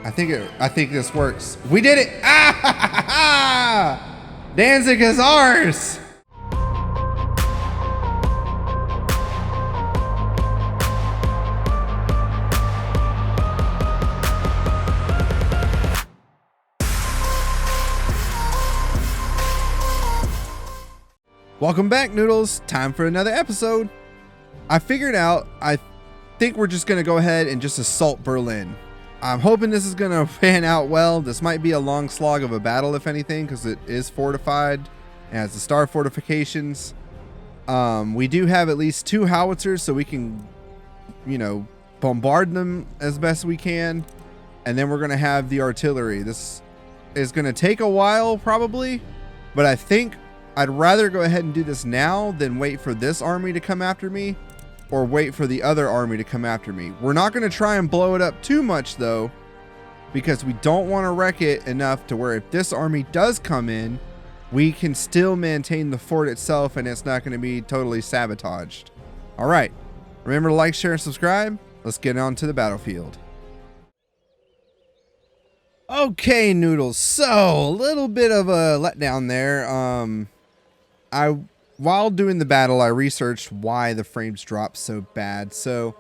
I think this works. We did it! Ah! Danzig is ours! Welcome back, Noodles. Time for another episode. I figured out, I think we're just going to go ahead and just assault Berlin. I'm hoping this is going to pan out well. This might be a long slog of a battle, if anything, because it is fortified and has the star fortifications. We do have at least 2 howitzers, so we can, you know, bombard them as best we can. And then we're going to have the artillery. This is going to take a while, probably, but I think I'd rather go ahead and do this now than wait for this army to come after me or wait for the other army to come after me. We're not going to try and blow it up too much though, because we don't want to wreck it enough to where if this army does come in, we can still maintain the fort itself and it's not going to be totally sabotaged. All right. Remember to like, share, and subscribe. Let's get on to the battlefield. Okay, Noodles. So a little bit of a letdown there. While doing the battle, I researched why the frames drop so bad. So,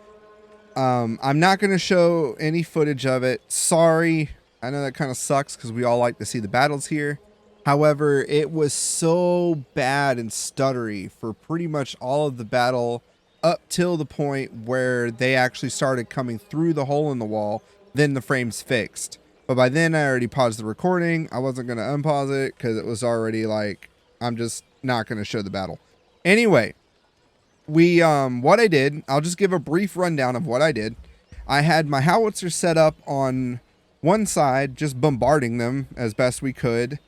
I'm not going to show any footage of it. Sorry. I know that kind of sucks because we all like to see the battles here. However, it was so bad and stuttery for pretty much all of the battle up till the point where they actually started coming through the hole in the wall. Then the frames fixed. But by then I already paused the recording. I wasn't going to unpause it because it was already like, I'm just not going to show the battle. Anyway, what I did, I'll just give a brief rundown of what I did. I had my howitzer set up on one side, just bombarding them as best we could,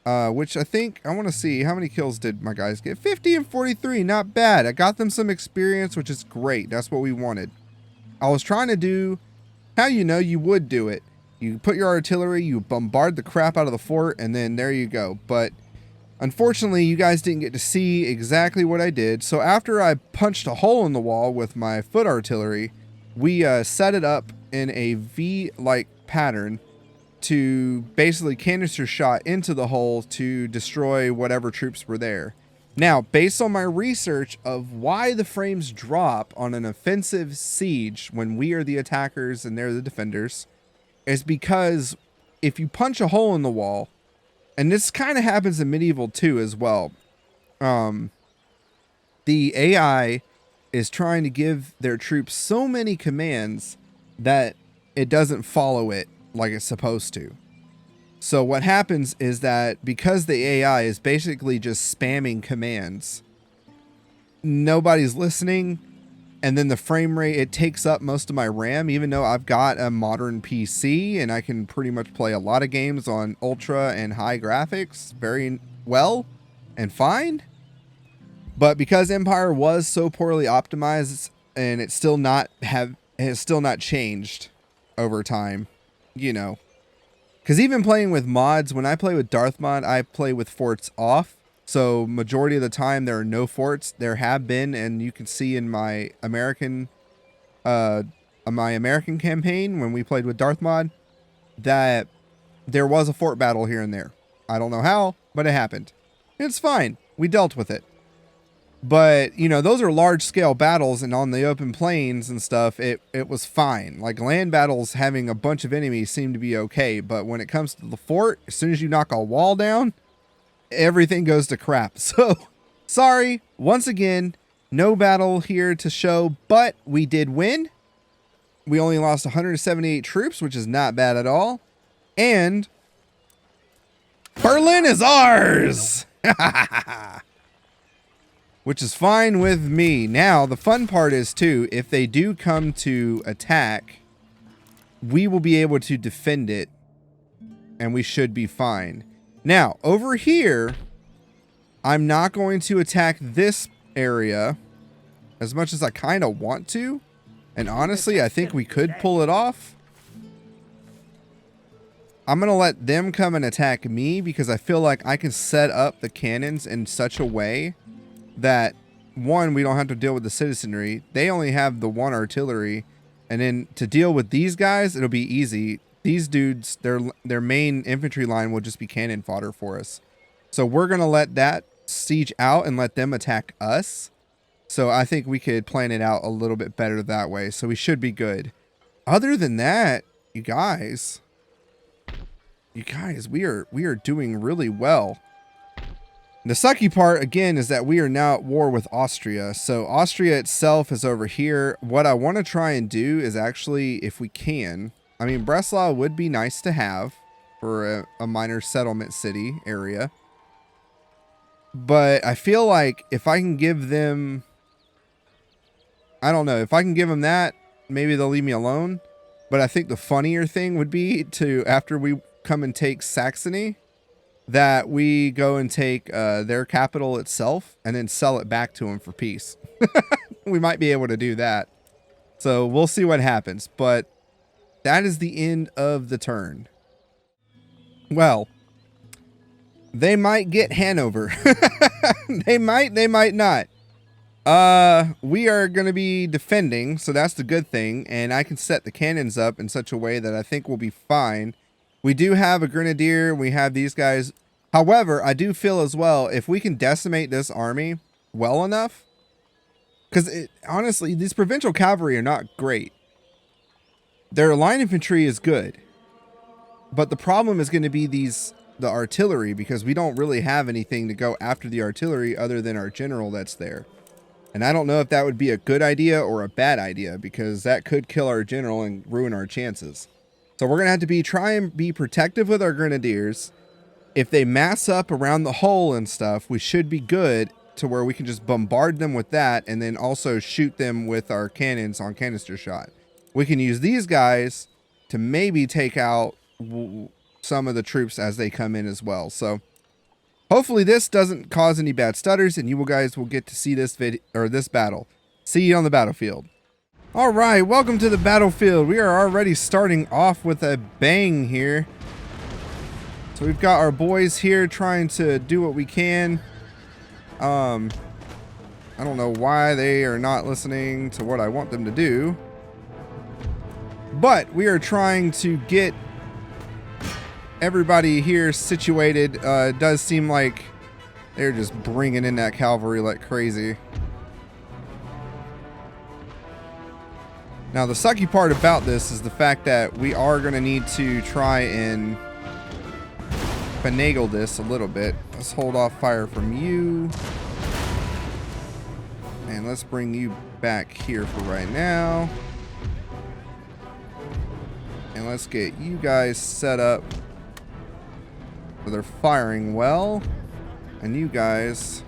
which I want to see how many kills did my guys get. 50 and 43, not bad. I got them some experience, which is great. That's what we wanted. I was trying to do how you would do it. You put your artillery, you bombard the crap out of the fort, and then there you go. But unfortunately, you guys didn't get to see exactly what I did. So after I punched a hole in the wall with my foot artillery, we set it up in a V-like pattern to basically canister shot into the hole to destroy whatever troops were there. Now, based on my research of why the frames drop on an offensive siege when we are the attackers and they're the defenders, is because if you punch a hole in the wall, and this kind of happens in medieval too as well. The AI is trying to give their troops so many commands that it doesn't follow it like it's supposed to. So what happens is that because the AI is basically just spamming commands, nobody's listening, and then the frame rate, it takes up most of my RAM, even though I've got a modern PC and I can pretty much play a lot of games on ultra and high graphics very well and fine. But because Empire was so poorly optimized and it's still has still not changed over time, you know. Because even playing with mods, when I play with Darth mod, I play with forts off. So majority of the time there are no forts. There have been, and you can see in my American campaign when we played with Darth mod that there was a fort battle here and there. I don't know how, but it happened. It's fine. We dealt with it. But, you know, those are large scale battles, and on the open plains and stuff, it was fine. Like land battles, having a bunch of enemies seemed to be okay. But when it comes to the fort, as soon as you knock a wall down, everything goes to crap. So sorry, once again, no battle here to show, but we did win. We only lost 178 troops, which is not bad at all. And Berlin is ours. Which is fine with me. Now, the fun part is too, if they do come to attack, we will be able to defend it and we should be fine. Now, over here, I'm not going to attack this area as much as I kind of want to. And honestly, I think we could pull it off. I'm going to let them come and attack me because I feel like I can set up the cannons in such a way that, one, we don't have to deal with the citizenry. They only have the one artillery. And then to deal with these guys, it'll be easy. these dudes, their main infantry line will just be cannon fodder for us. So we're going to let that siege out and let them attack us. So I think we could plan it out a little bit better that way. So we should be good. Other than that, you guys, we are doing really well. The sucky part, again, is that we are now at war with Austria. So Austria itself is over here. What I want to try and do is actually, if we can, I mean, Breslau would be nice to have for a minor settlement city area. But I feel like if I can give them, I don't know, if I can give them that, maybe they'll leave me alone. But I think the funnier thing would be to, after we come and take Saxony, that we go and take their capital itself and then sell it back to them for peace. We might be able to do that. So we'll see what happens. But that is the end of the turn. Well, they might get Hanover. They might not. We are going to be defending, so that's the good thing. And I can set the cannons up in such a way that I think we'll be fine. We do have a grenadier. We have these guys. However, I do feel as well, if we can decimate this army well enough, because honestly, these provincial cavalry are not great. Their line infantry is good, but the problem is going to be the artillery, because we don't really have anything to go after the artillery other than our general that's there. And I don't know if that would be a good idea or a bad idea, because that could kill our general and ruin our chances. So we're going to have to try and be protective with our grenadiers. If they mass up around the hole and stuff, we should be good to where we can just bombard them with that and then also shoot them with our cannons on canister shot. We can use these guys to maybe take out some of the troops as they come in as well. So hopefully this doesn't cause any bad stutters and you guys will get to see this video or this battle. See you on the battlefield. All right, welcome to the battlefield. We are already starting off with a bang here. So we've got our boys here trying to do what we can. I don't know why they are not listening to what I want them to do. But we are trying to get everybody here situated. It does seem like they're just bringing in that cavalry like crazy. Now, the sucky part about this is the fact that we are going to need to try and finagle this a little bit. Let's hold off fire from you. And let's bring you back here for right now. And let's get you guys set up so they're firing well. And you guys...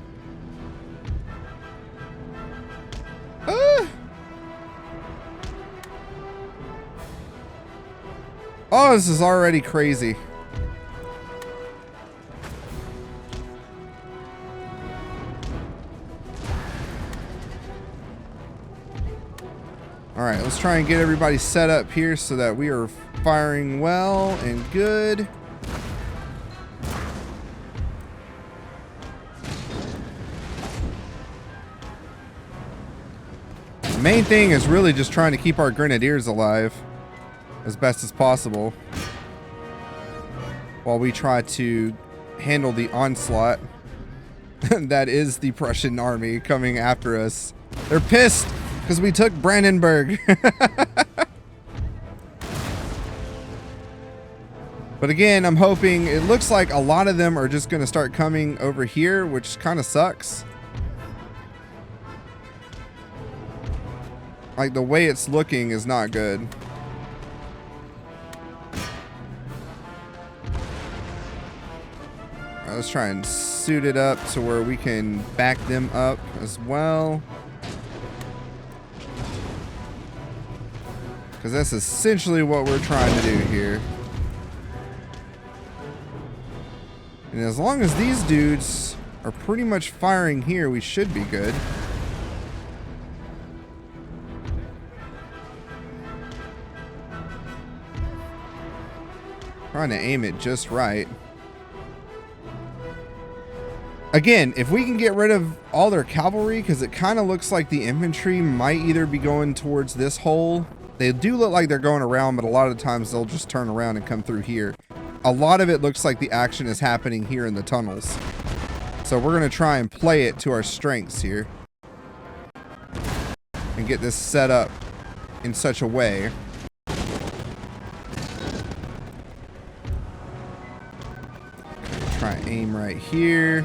Oh, this is already crazy. All right, let's try and get everybody set up here so that we are firing well and good. The main thing is really just trying to keep our grenadiers alive as best as possible while we try to handle the onslaught that is the Prussian army coming after us. They're pissed because we took Brandenburg. But again, I'm hoping, it looks like a lot of them are just going to start coming over here, which kind of sucks. Like, the way it's looking is not good. Let's try and suit it up to where we can back them up as well. Because that's essentially what we're trying to do here. And as long as these dudes are pretty much firing here, we should be good. Trying to aim it just right. Again, if we can get rid of all their cavalry, because it kind of looks like the infantry might either be going towards this hole They do look like they're going around, but a lot of the times they'll just turn around and come through here. A lot of it looks like the action is happening here in the tunnels. So we're going to try and play it to our strengths here. And get this set up in such a way. Try and aim right here.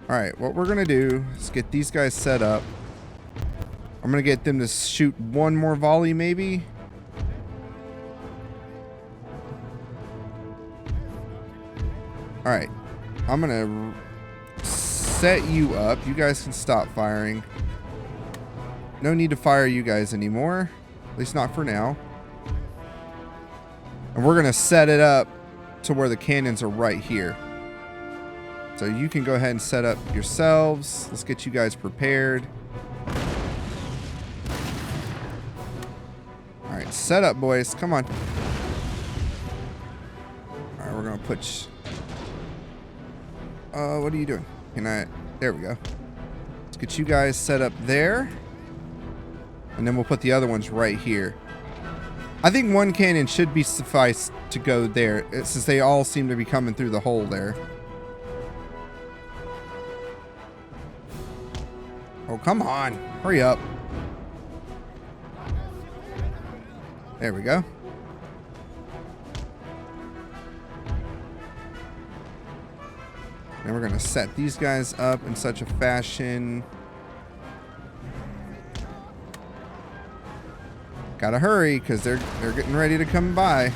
Alright, what we're going to do is get these guys set up. I'm going to get them to shoot one more volley, maybe. Alright, I'm going to set you up. You guys can stop firing. No need to fire you guys anymore. At least not for now. And we're going to set it up to where the cannons are right here. So you can go ahead and set up yourselves. Let's get you guys prepared. Alright, set up, boys. Come on. Alright, we're going to put... what are you doing? Can I... There we go. Let's get you guys set up there. And then we'll put the other ones right here. I think one cannon should be suffice to go there, since they all seem to be coming through the hole there. Oh, come on. Hurry up. There we go. And we're going to set these guys up in such a fashion. Gotta hurry, because they're getting ready to come by.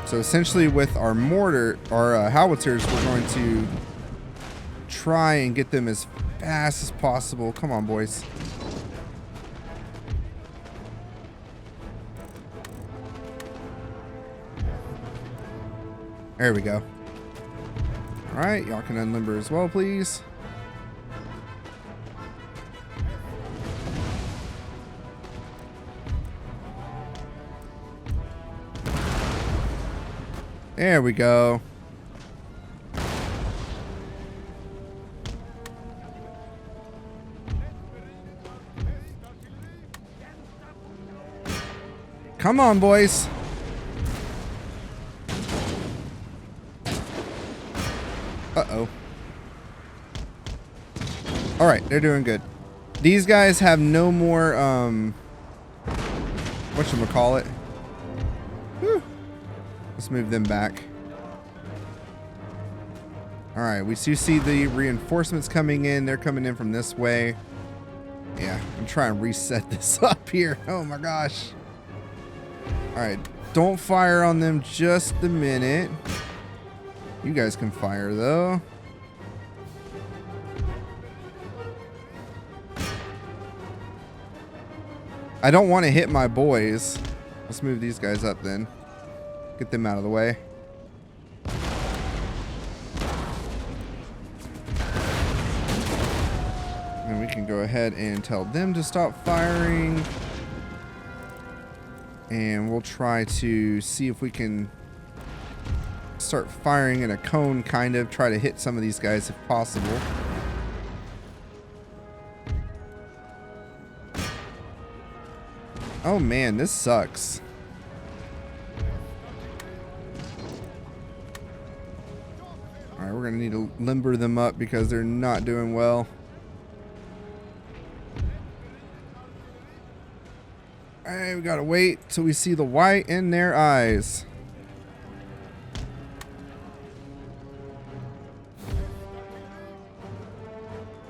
So essentially with our mortar, our howitzers, we're going to try and get them as fast as possible. Come on, boys. There we go. Alright, y'all can unlimber as well, please. There we go. Come on, boys. Uh-oh. Alright, they're doing good. These guys have no more, whatchamacallit. Whew. Let's move them back. Alright, we do see the reinforcements coming in. They're coming in from this way. Yeah, I'm trying to reset this up here. Oh my gosh. Alright, don't fire on them just a minute. You guys can fire though. I don't want to hit my boys. Let's move these guys up then. Get them out of the way. And we can go ahead and tell them to stop firing. And we'll try to see if we can start firing in a cone, kind of. Try to hit some of these guys if possible. Oh man, this sucks. Alright, we're gonna need to limber them up because they're not doing well. Alright, we gotta wait till we see the white in their eyes.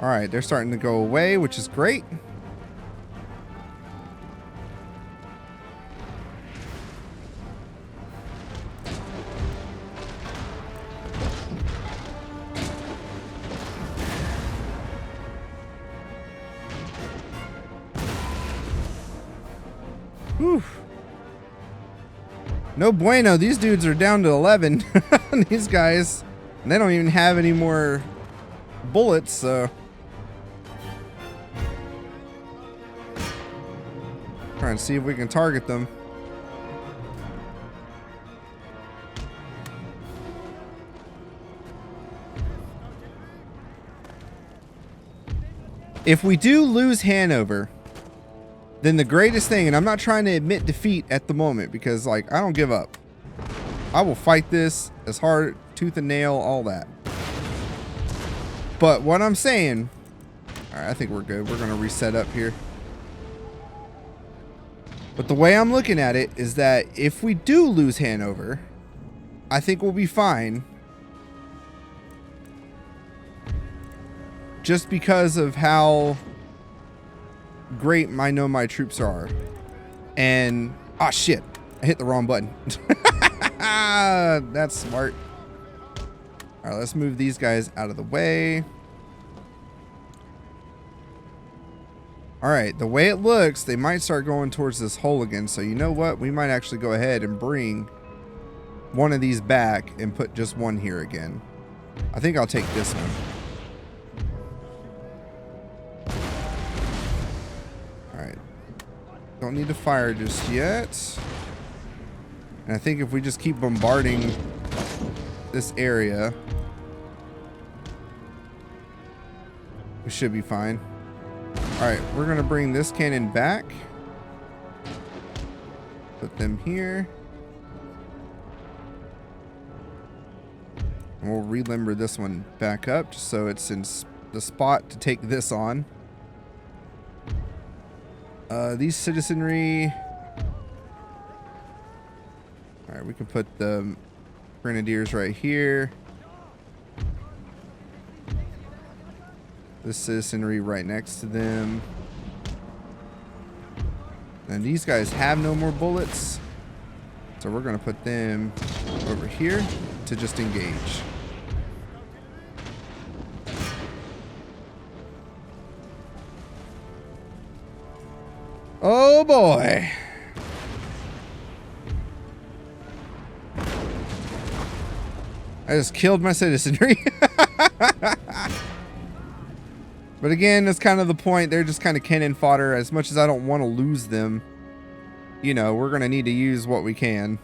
Alright, they're starting to go away, which is great. Whew. No bueno. These dudes are down to 11. These guys. And they don't even have any more bullets, so. Trying to see if we can target them. If we do lose Hanover, then the greatest thing, and I'm not trying to admit defeat at the moment because, like, I don't give up. I will fight this as hard, tooth and nail, all that. But what I'm saying, all right, I think we're good. We're going to reset up here. But the way I'm looking at it is that if we do lose Hanover, I think we'll be fine. Just because of how great I know my troops are. And, ah, shit. I hit the wrong button. That's smart. All right, let's move these guys out of the way. All right, the way it looks, they might start going towards this hole again. So you know what? We might actually go ahead and bring one of these back and put just one here again. I think I'll take this one. All right. Don't need to fire just yet. And I think if we just keep bombarding this area, we should be fine. Alright, we're going to bring this cannon back. Put them here. And we'll relimber this one back up just so it's in the spot to take this on. These citizenry... Alright, we can put the grenadiers right here. This citizenry right next to them. And these guys have no more bullets. So we're going to put them over here to just engage. Oh boy. I just killed my citizenry. But again, that's kind of the point. They're just kind of cannon fodder. As much as I don't want to lose them, you know, we're going to need to use what we can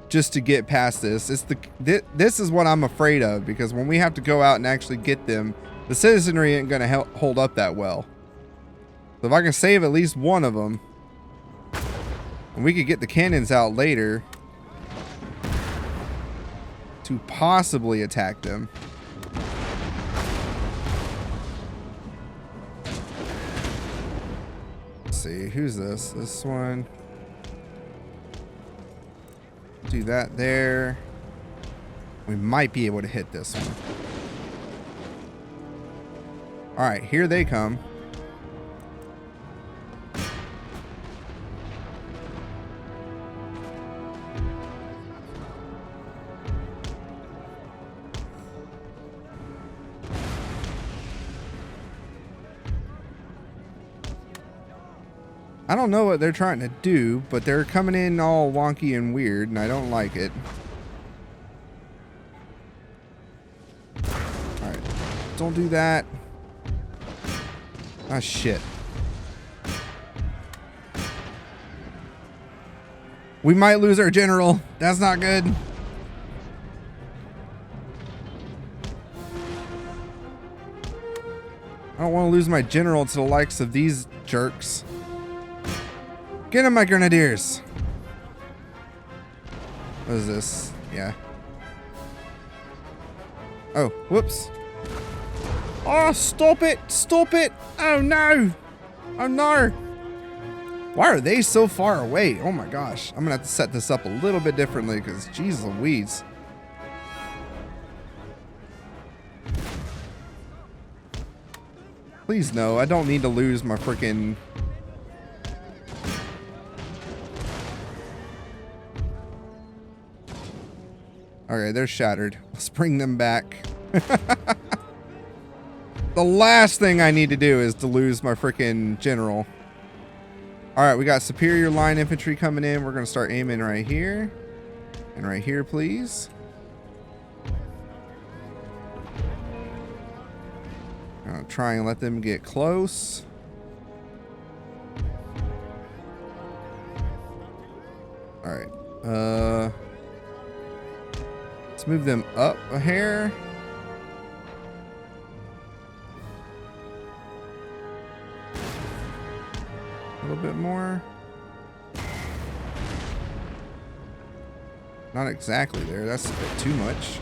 just to get past this. This is what I'm afraid of, because when we have to go out and actually get them, the citizenry ain't going to hold up that well. So if I can save at least one of them, and we could get the cannons out later to possibly attack them. See, who's this? This one. Do that there. We might be able to hit this one. All right, here they come. I don't know what they're trying to do, but they're coming in all wonky and weird, and I don't like it. Alright. Don't do that. Ah, shit. We might lose our general. That's not good. I don't want to lose my general to the likes of these jerks. Get him, my grenadiers. What is this? Yeah. Oh, whoops. Oh, stop it. Stop it. Oh, no. Oh, no. Why are they so far away? Oh, my gosh. I'm going to have to set this up a little bit differently because, geez Louise. Please, no. I don't need to lose my freaking... Okay, they're shattered. Let's bring them back. The last thing I need to do is to lose my freaking general. Alright, we got superior line infantry coming in. We're going to start aiming right here. And right here, please. I'll try and let them get close. Alright. Let's move them up a hair. A little bit more. Not exactly there. That's a bit too much.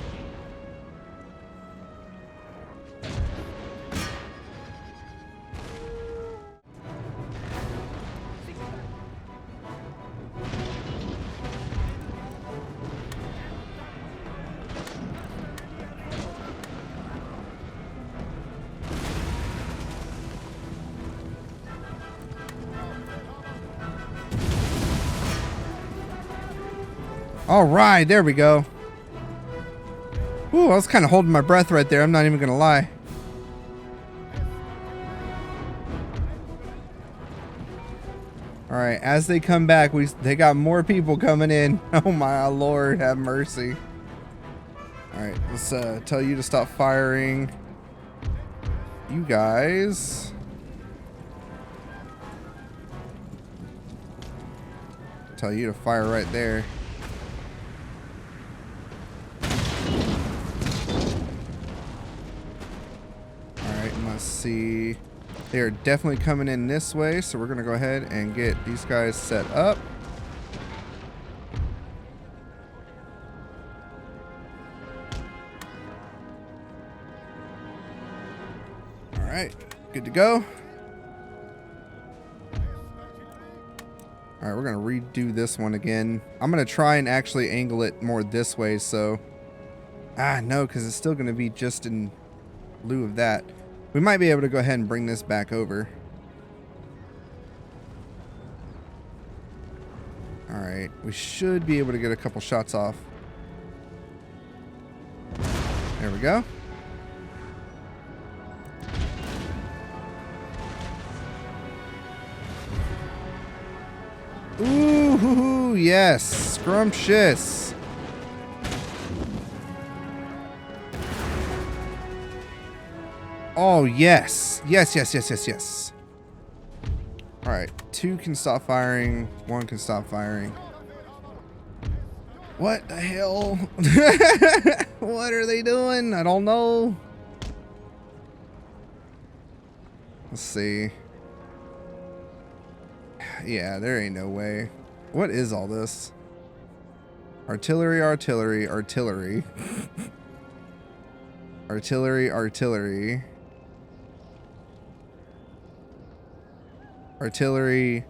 All right, there we go. Ooh, I was kind of holding my breath right there. I'm not even going to lie. All right, as they come back, they got more people coming in. Oh my Lord, have mercy. All right, let's tell you to stop firing. You guys. Tell you to fire right there. Let's see. They are definitely coming in this way, so we're going to go ahead and get these guys set up. All right, good to go. All right, we're going to redo this one again. I'm going to try and actually angle it more this way, so... no, because it's still going to be just in lieu of that. We might be able to go ahead and bring this back over. All right, we should be able to get a couple shots off. There we go. Ooh, yes, scrumptious. Oh, yes. Yes. All right. 2 can stop firing. 1 can stop firing. What the hell? What are they doing? I don't know. Let's see. Yeah, there ain't no way. What is all this? Artillery. Artillery. Artillery,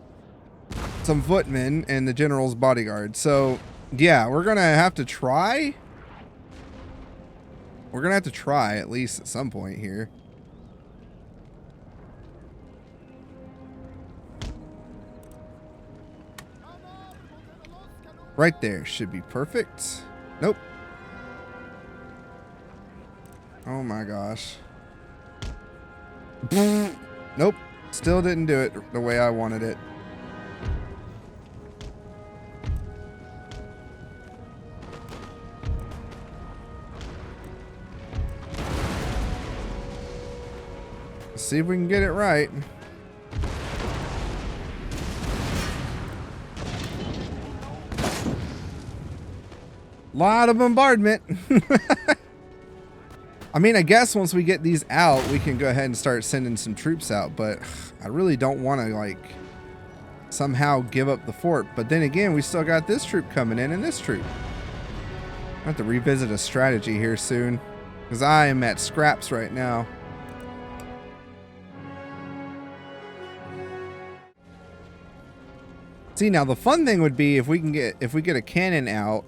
some footmen, and the general's bodyguard. So, yeah, we're going to have to try. We're going to have to try at least at some point here. Right there should be perfect. Nope. Oh my gosh. Nope. Still didn't do it the way I wanted it. Let's see if we can get it right. Lot of bombardment. I mean, I guess once we get these out, we can go ahead and start sending some troops out, but I really don't want to, like, somehow give up the fort. But then again, we still got this troop coming in and this troop. I have to revisit a strategy here soon, because I am at scraps right now. See, now the fun thing would be if we get a cannon out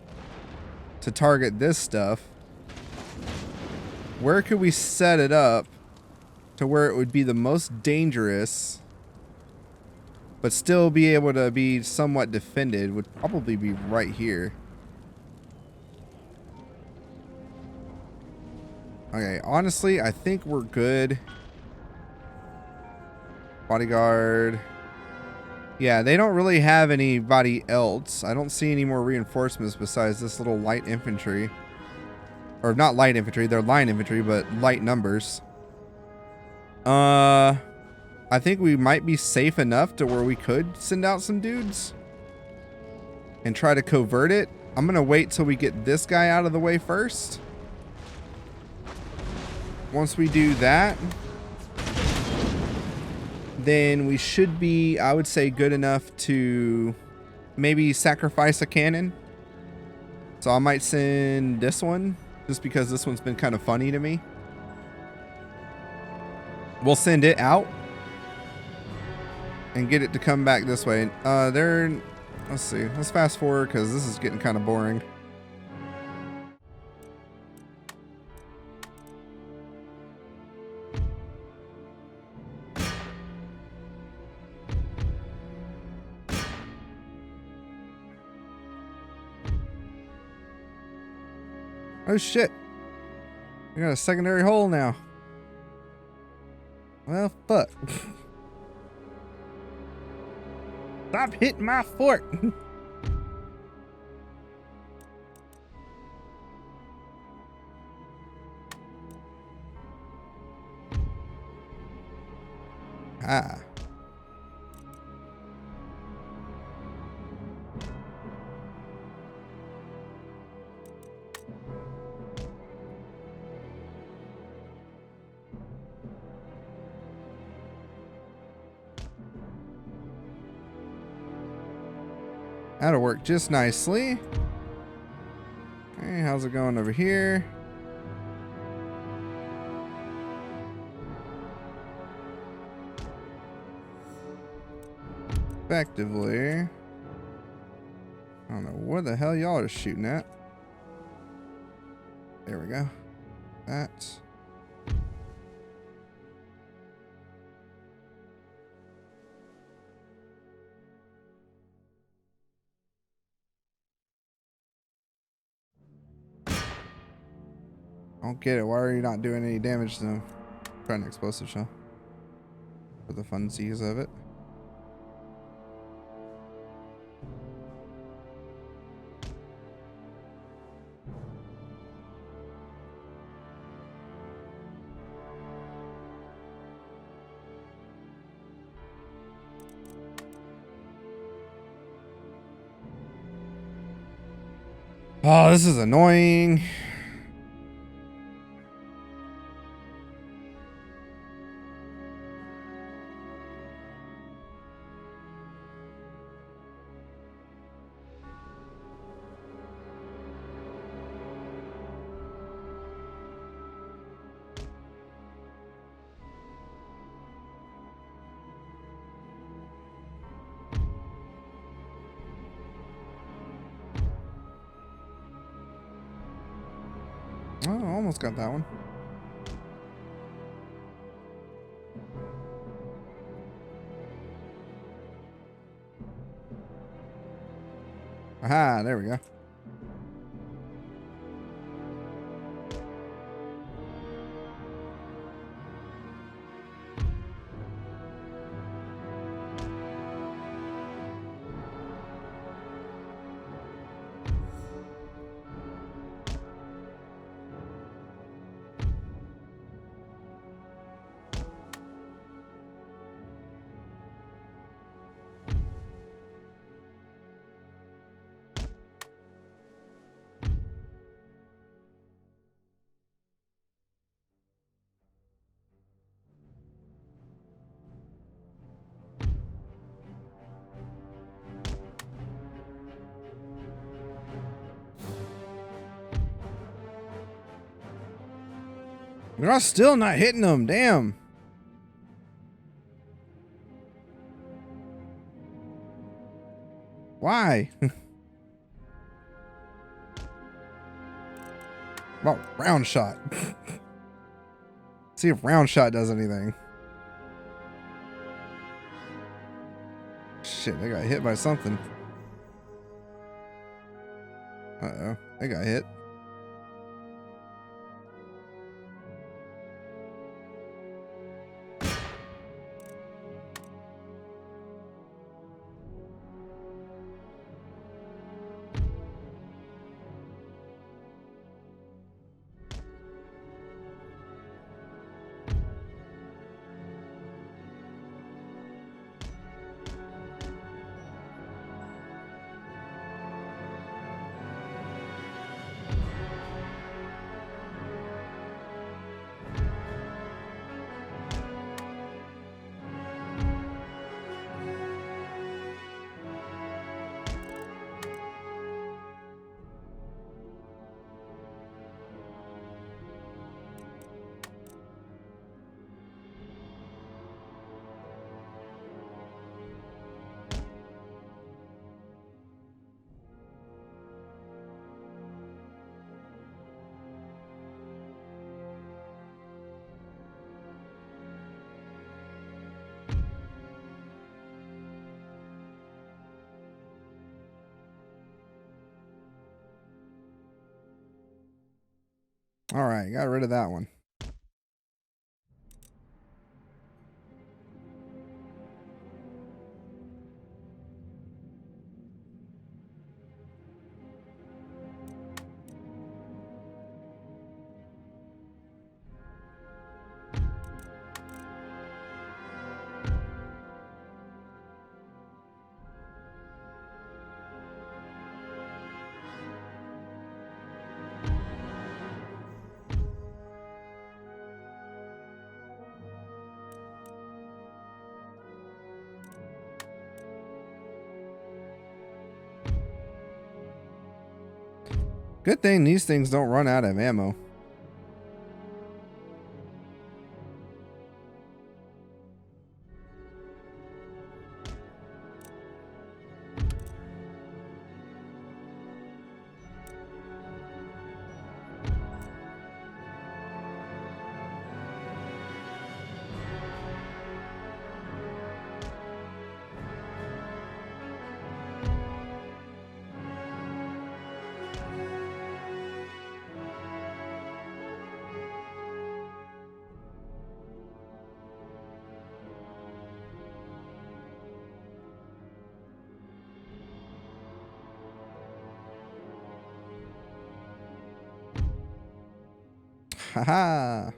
to target this stuff. Where could we set it up to where it would be the most dangerous, but still be able to be somewhat defended? Would probably be right here. Okay, honestly, I think we're good. Bodyguard. Yeah, they don't really have anybody else. I don't see any more reinforcements besides this little light infantry. Or not light infantry, they're line infantry, but light numbers. I think we might be safe enough to where we could send out some dudes and try to covert it. I'm gonna wait till we get this guy out of the way first. Once we do that, then we should be, I would say, good enough to maybe sacrifice a cannon. So I might send this one just because this one's been kind of funny to me. We'll send it out and get it to come back this way. Let's see. Let's fast forward because this is getting kind of boring. Oh shit. We got a secondary hole now. Well, fuck. Stop hitting my fort. Ah. That'll work just nicely. Okay, how's it going over here? Effectively. I don't know what the hell y'all are shooting at. There we go. That. I don't get it. Why are you not doing any damage to them? Trying an explosive shell. For the funsies of it. Oh, this is annoying. Oh, almost got that one. Aha, there we go. They're still not hitting them. Damn. Why? Well, round shot. See if round shot does anything. Shit, they got hit by something. Uh-oh, they got hit. All right, got rid of that one. Good thing these things don't run out of ammo. Haha.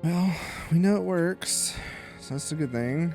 Well, we know it works, so that's a good thing.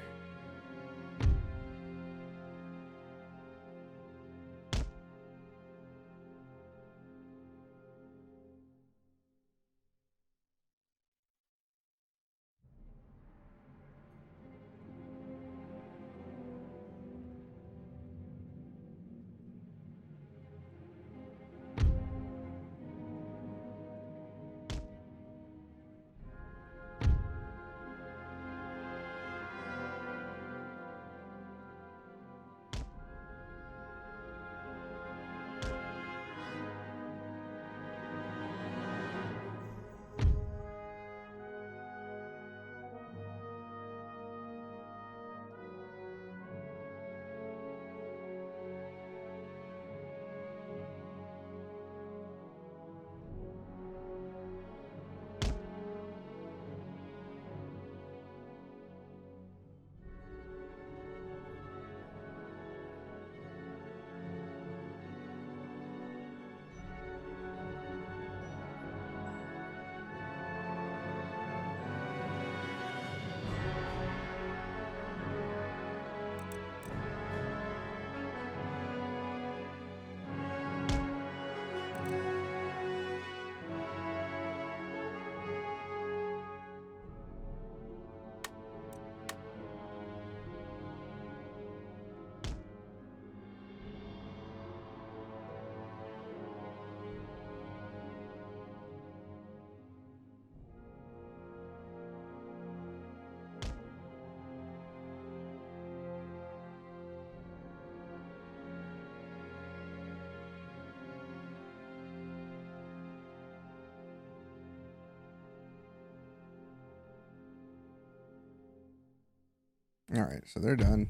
All right, so they're done.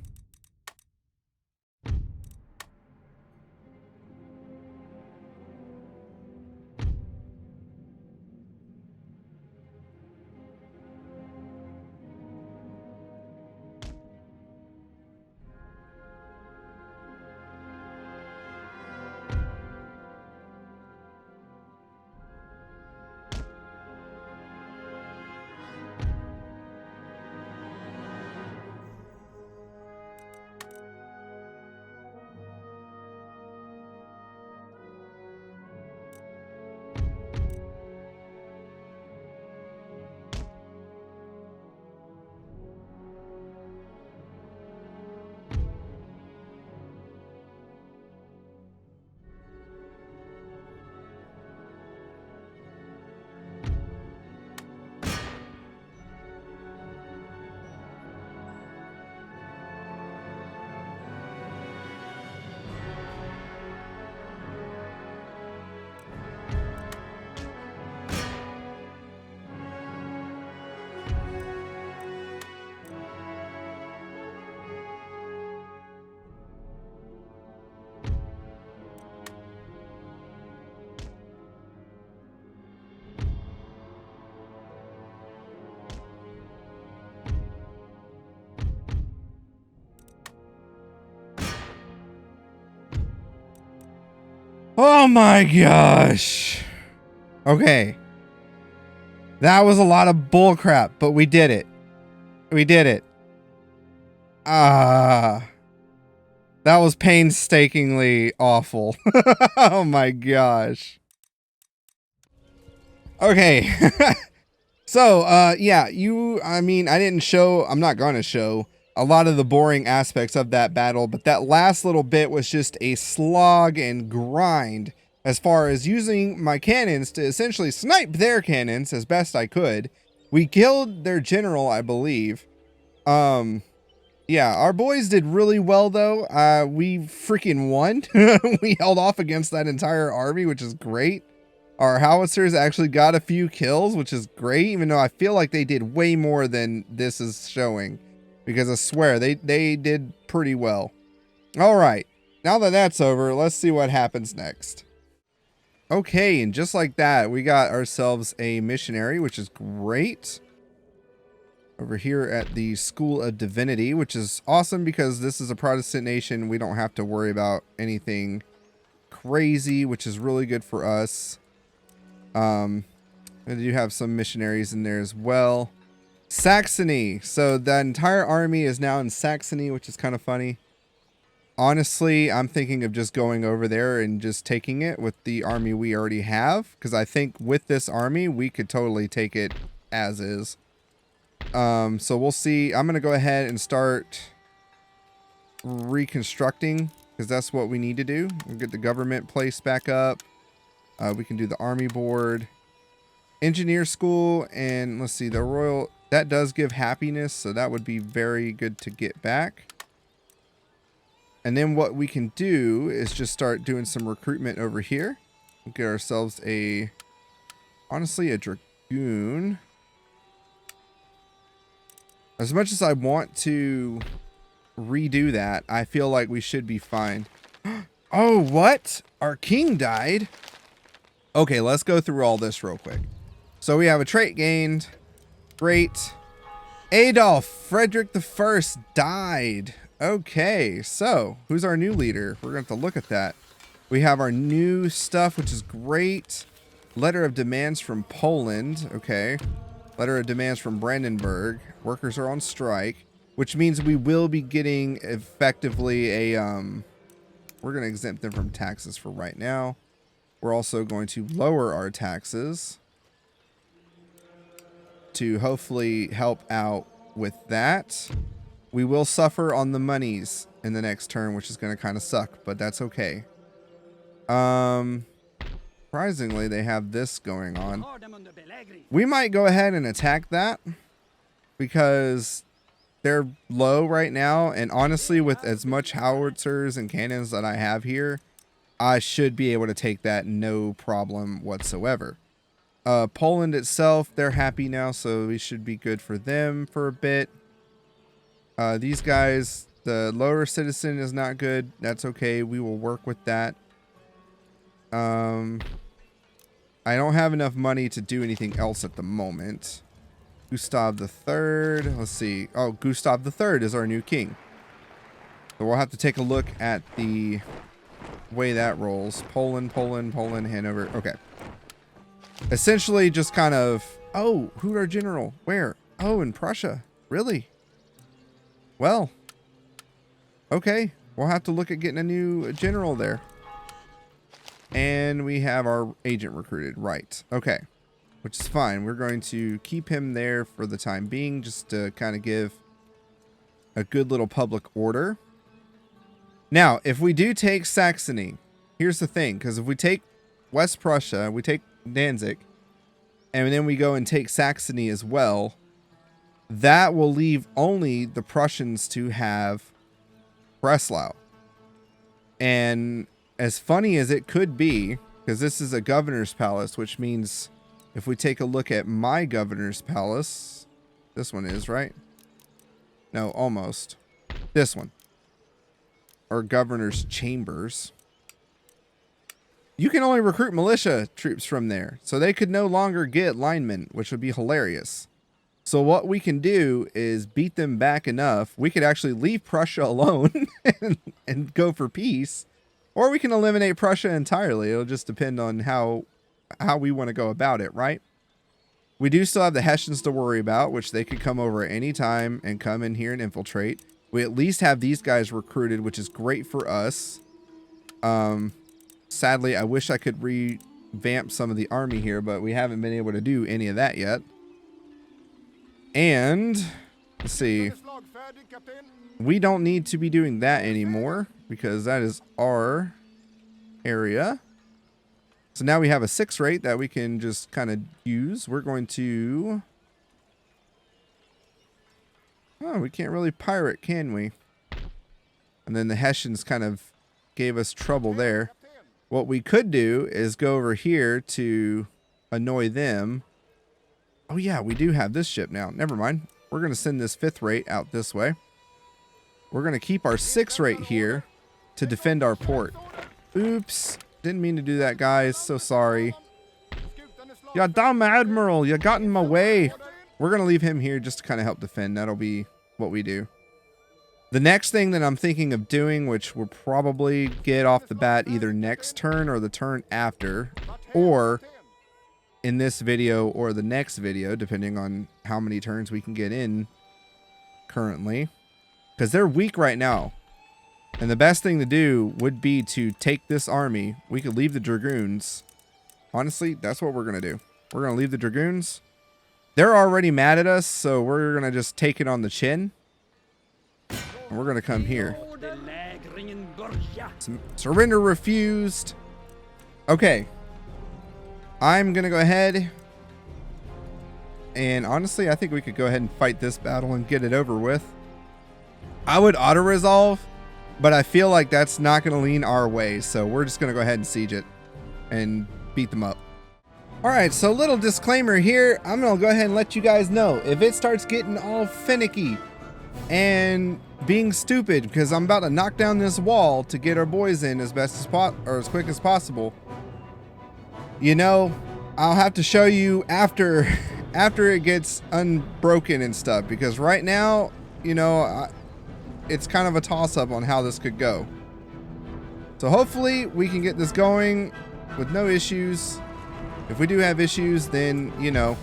Oh my gosh. Okay. That was a lot of bull crap, but we did it. We did it. That was painstakingly awful. Oh my gosh. Okay. So, yeah, I mean, I didn't show, I'm not going to show a lot of the boring aspects of that battle, but that last little bit was just a slog and grind as far as using my cannons to essentially snipe their cannons as best I could. We killed their general, I believe. Yeah, our boys did really well though. We freaking won. We held off against that entire army, which is great. Our howitzers actually got a few kills, which is great, even though I feel like they did way more than this is showing. Because I swear, they did pretty well. All right, now that that's over, let's see what happens next. Okay, and just like that, we got ourselves a missionary, which is great. Over here at the School of Divinity, which is awesome because this is a Protestant nation. We don't have to worry about anything crazy, which is really good for us. I do have some missionaries in there as well. Saxony. So the entire army is now in Saxony, which is kind of funny. Honestly, I'm thinking of just going over there and just taking it with the army we already have. Because I think with this army, we could totally take it as is. So we'll see. I'm going to go ahead and start reconstructing. Because that's what we need to do. We'll get the government place back up. We can do the army board, engineer school, and let's see, the royal, that does give happiness, so that would be very good to get back. And then what we can do is just start doing some recruitment over here. We'll get ourselves honestly, a dragoon. As much as I want to redo that, I feel like we should be fine. Oh, what? Our king died? Okay, let's go through all this real quick. So we have a trait gained. Great. Adolf Frederick I died. Okay, so who's our new leader? We're going to have to look at that. We have our new stuff, which is great. Letter of demands from Poland. Okay. Letter of demands from Brandenburg. Workers are on strike, which means we will be getting effectively a, we're going to exempt them from taxes for right now. We're also going to lower our taxes to hopefully help out with that. We will suffer on the monies in the next turn, which is going to kind of suck, but that's okay. Surprisingly, they have this going on. We might go ahead and attack that because they're low right now. And honestly, with as much howitzers and cannons that I have here, I should be able to take that no problem whatsoever. Poland itself, they're happy now, so we should be good for them for a bit. These guys, the lower citizen is not good. That's okay. We will work with that. I don't have enough money to do anything else at the moment. Gustav III. Let's see. Oh, Gustav III is our new king. So we'll have to take a look at the way that rolls. Poland, Hanover. Okay. Essentially just kind of, oh, who's our general? Where? Oh, in Prussia. Really? Well, okay. We'll have to look at getting a new general there. And we have our agent recruited. Right. Okay. Which is fine. We're going to keep him there for the time being, just to kind of give a good little public order. Now, if we do take Saxony, here's the thing, because if we take West Prussia, we take Danzig, and then we go and take Saxony as well, that will leave only the Prussians to have Breslau. And as funny as it could be, because this is a governor's palace, which means if we take a look at my governor's palace, this one is, right? No, almost. This one. Or governor's chambers. You can only recruit militia troops from there. So they could no longer get linemen, which would be hilarious. So what we can do is beat them back enough. We could actually leave Prussia alone and go for peace. Or we can eliminate Prussia entirely. It'll just depend on how we want to go about it, right? We do still have the Hessians to worry about, which they could come over at any time and come in here and infiltrate. We at least have these guys recruited, which is great for us. Sadly, I wish I could revamp some of the army here, but we haven't been able to do any of that yet. And let's see. We don't need to be doing that anymore because that is our area. So now we have a 6 rate that we can just kind of use. We're going to... Oh, we can't really pirate, can we? And then the Hessians kind of gave us trouble there. What we could do is go over here to annoy them. Oh yeah, we do have this ship now. Never mind. We're going to send this 5th rate out this way. We're going to keep our 6 rate here to defend our port. Oops. Didn't mean to do that, guys. So sorry. Ya dumb admiral. You got in my way. We're going to leave him here just to kind of help defend. That'll be what we do. The next thing that I'm thinking of doing, which we'll probably get off the bat either next turn or the turn after, or in this video or the next video, depending on how many turns we can get in currently, because they're weak right now. And the best thing to do would be to take this army. We could leave the Dragoons. Honestly, that's what we're going to do. We're going to leave the Dragoons. They're already mad at us, so we're going to just take it on the chin. And we're going to come here. Surrender refused. Okay. I'm going to go ahead. And honestly, I think we could go ahead and fight this battle and get it over with. I would auto-resolve, but I feel like that's not going to lean our way. So we're just going to go ahead and siege it and beat them up. All right, so little disclaimer here. I'm going to go ahead and let you guys know if it starts getting all finicky and being stupid, because I'm about to knock down this wall to get our boys in as best as as quick as possible. You know, I'll have to show you after it gets unbroken and stuff, because right now, you know, it's kind of a toss-up on how this could go. So hopefully we can get this going with no issues. If we do have issues, then, you know,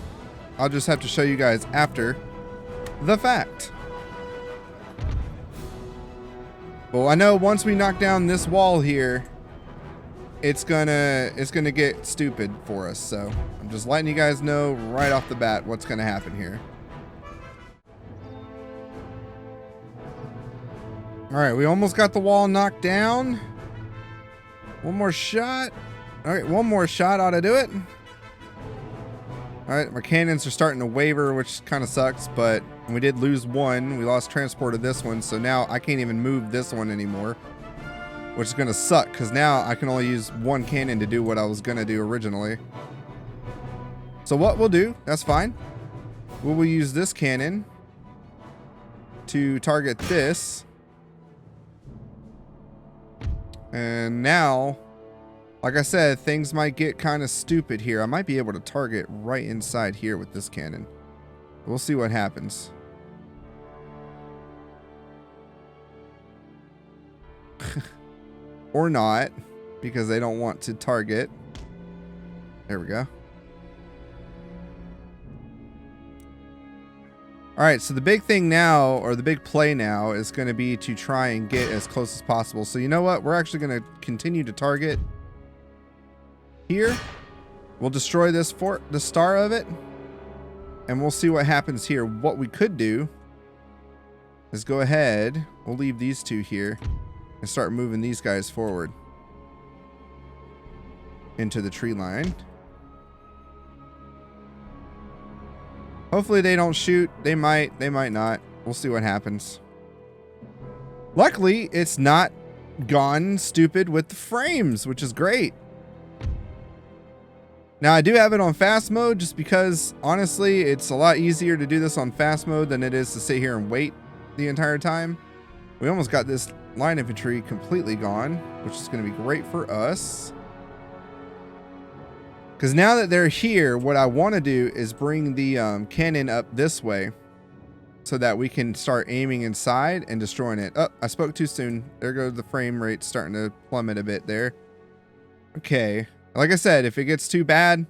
I'll just have to show you guys after the fact. Well, I know once we knock down this wall here, it's gonna get stupid for us. So I'm just letting you guys know right off the bat what's gonna happen here. All right, we almost got the wall knocked down. One more shot. All right, one more shot ought to do it. All right, my cannons are starting to waver, which kind of sucks, but we did lose one. We lost transport of this one, so now I can't even move this one anymore, which is going to suck because now I can only use one cannon to do what I was going to do originally. So what we'll do, that's fine. We will use this cannon to target this. And now, like I said, things might get kind of stupid here. I might be able to target right inside here with this cannon. We'll see what happens. Or not, because they don't want to target. There we go. All right, so the big thing now, or the big play now, is going to be to try and get as close as possible. So you know what? We're actually going to continue to target here. We'll destroy this fort, the star of it, and we'll see what happens here. What we could do is go ahead. We'll leave these two here and start moving these guys forward into the tree line. Hopefully they don't shoot. They might not. We'll see what happens. Luckily, it's not gone stupid with the frames, which is great. Now, I do have it on fast mode just because, honestly, it's a lot easier to do this on fast mode than it is to sit here and wait the entire time. We almost got this line infantry completely gone, which is going to be great for us. Because now that they're here, what I want to do is bring the cannon up this way so that we can start aiming inside and destroying it. Oh, I spoke too soon. There goes the frame rate starting to plummet a bit there. Okay. Like I said, if it gets too bad,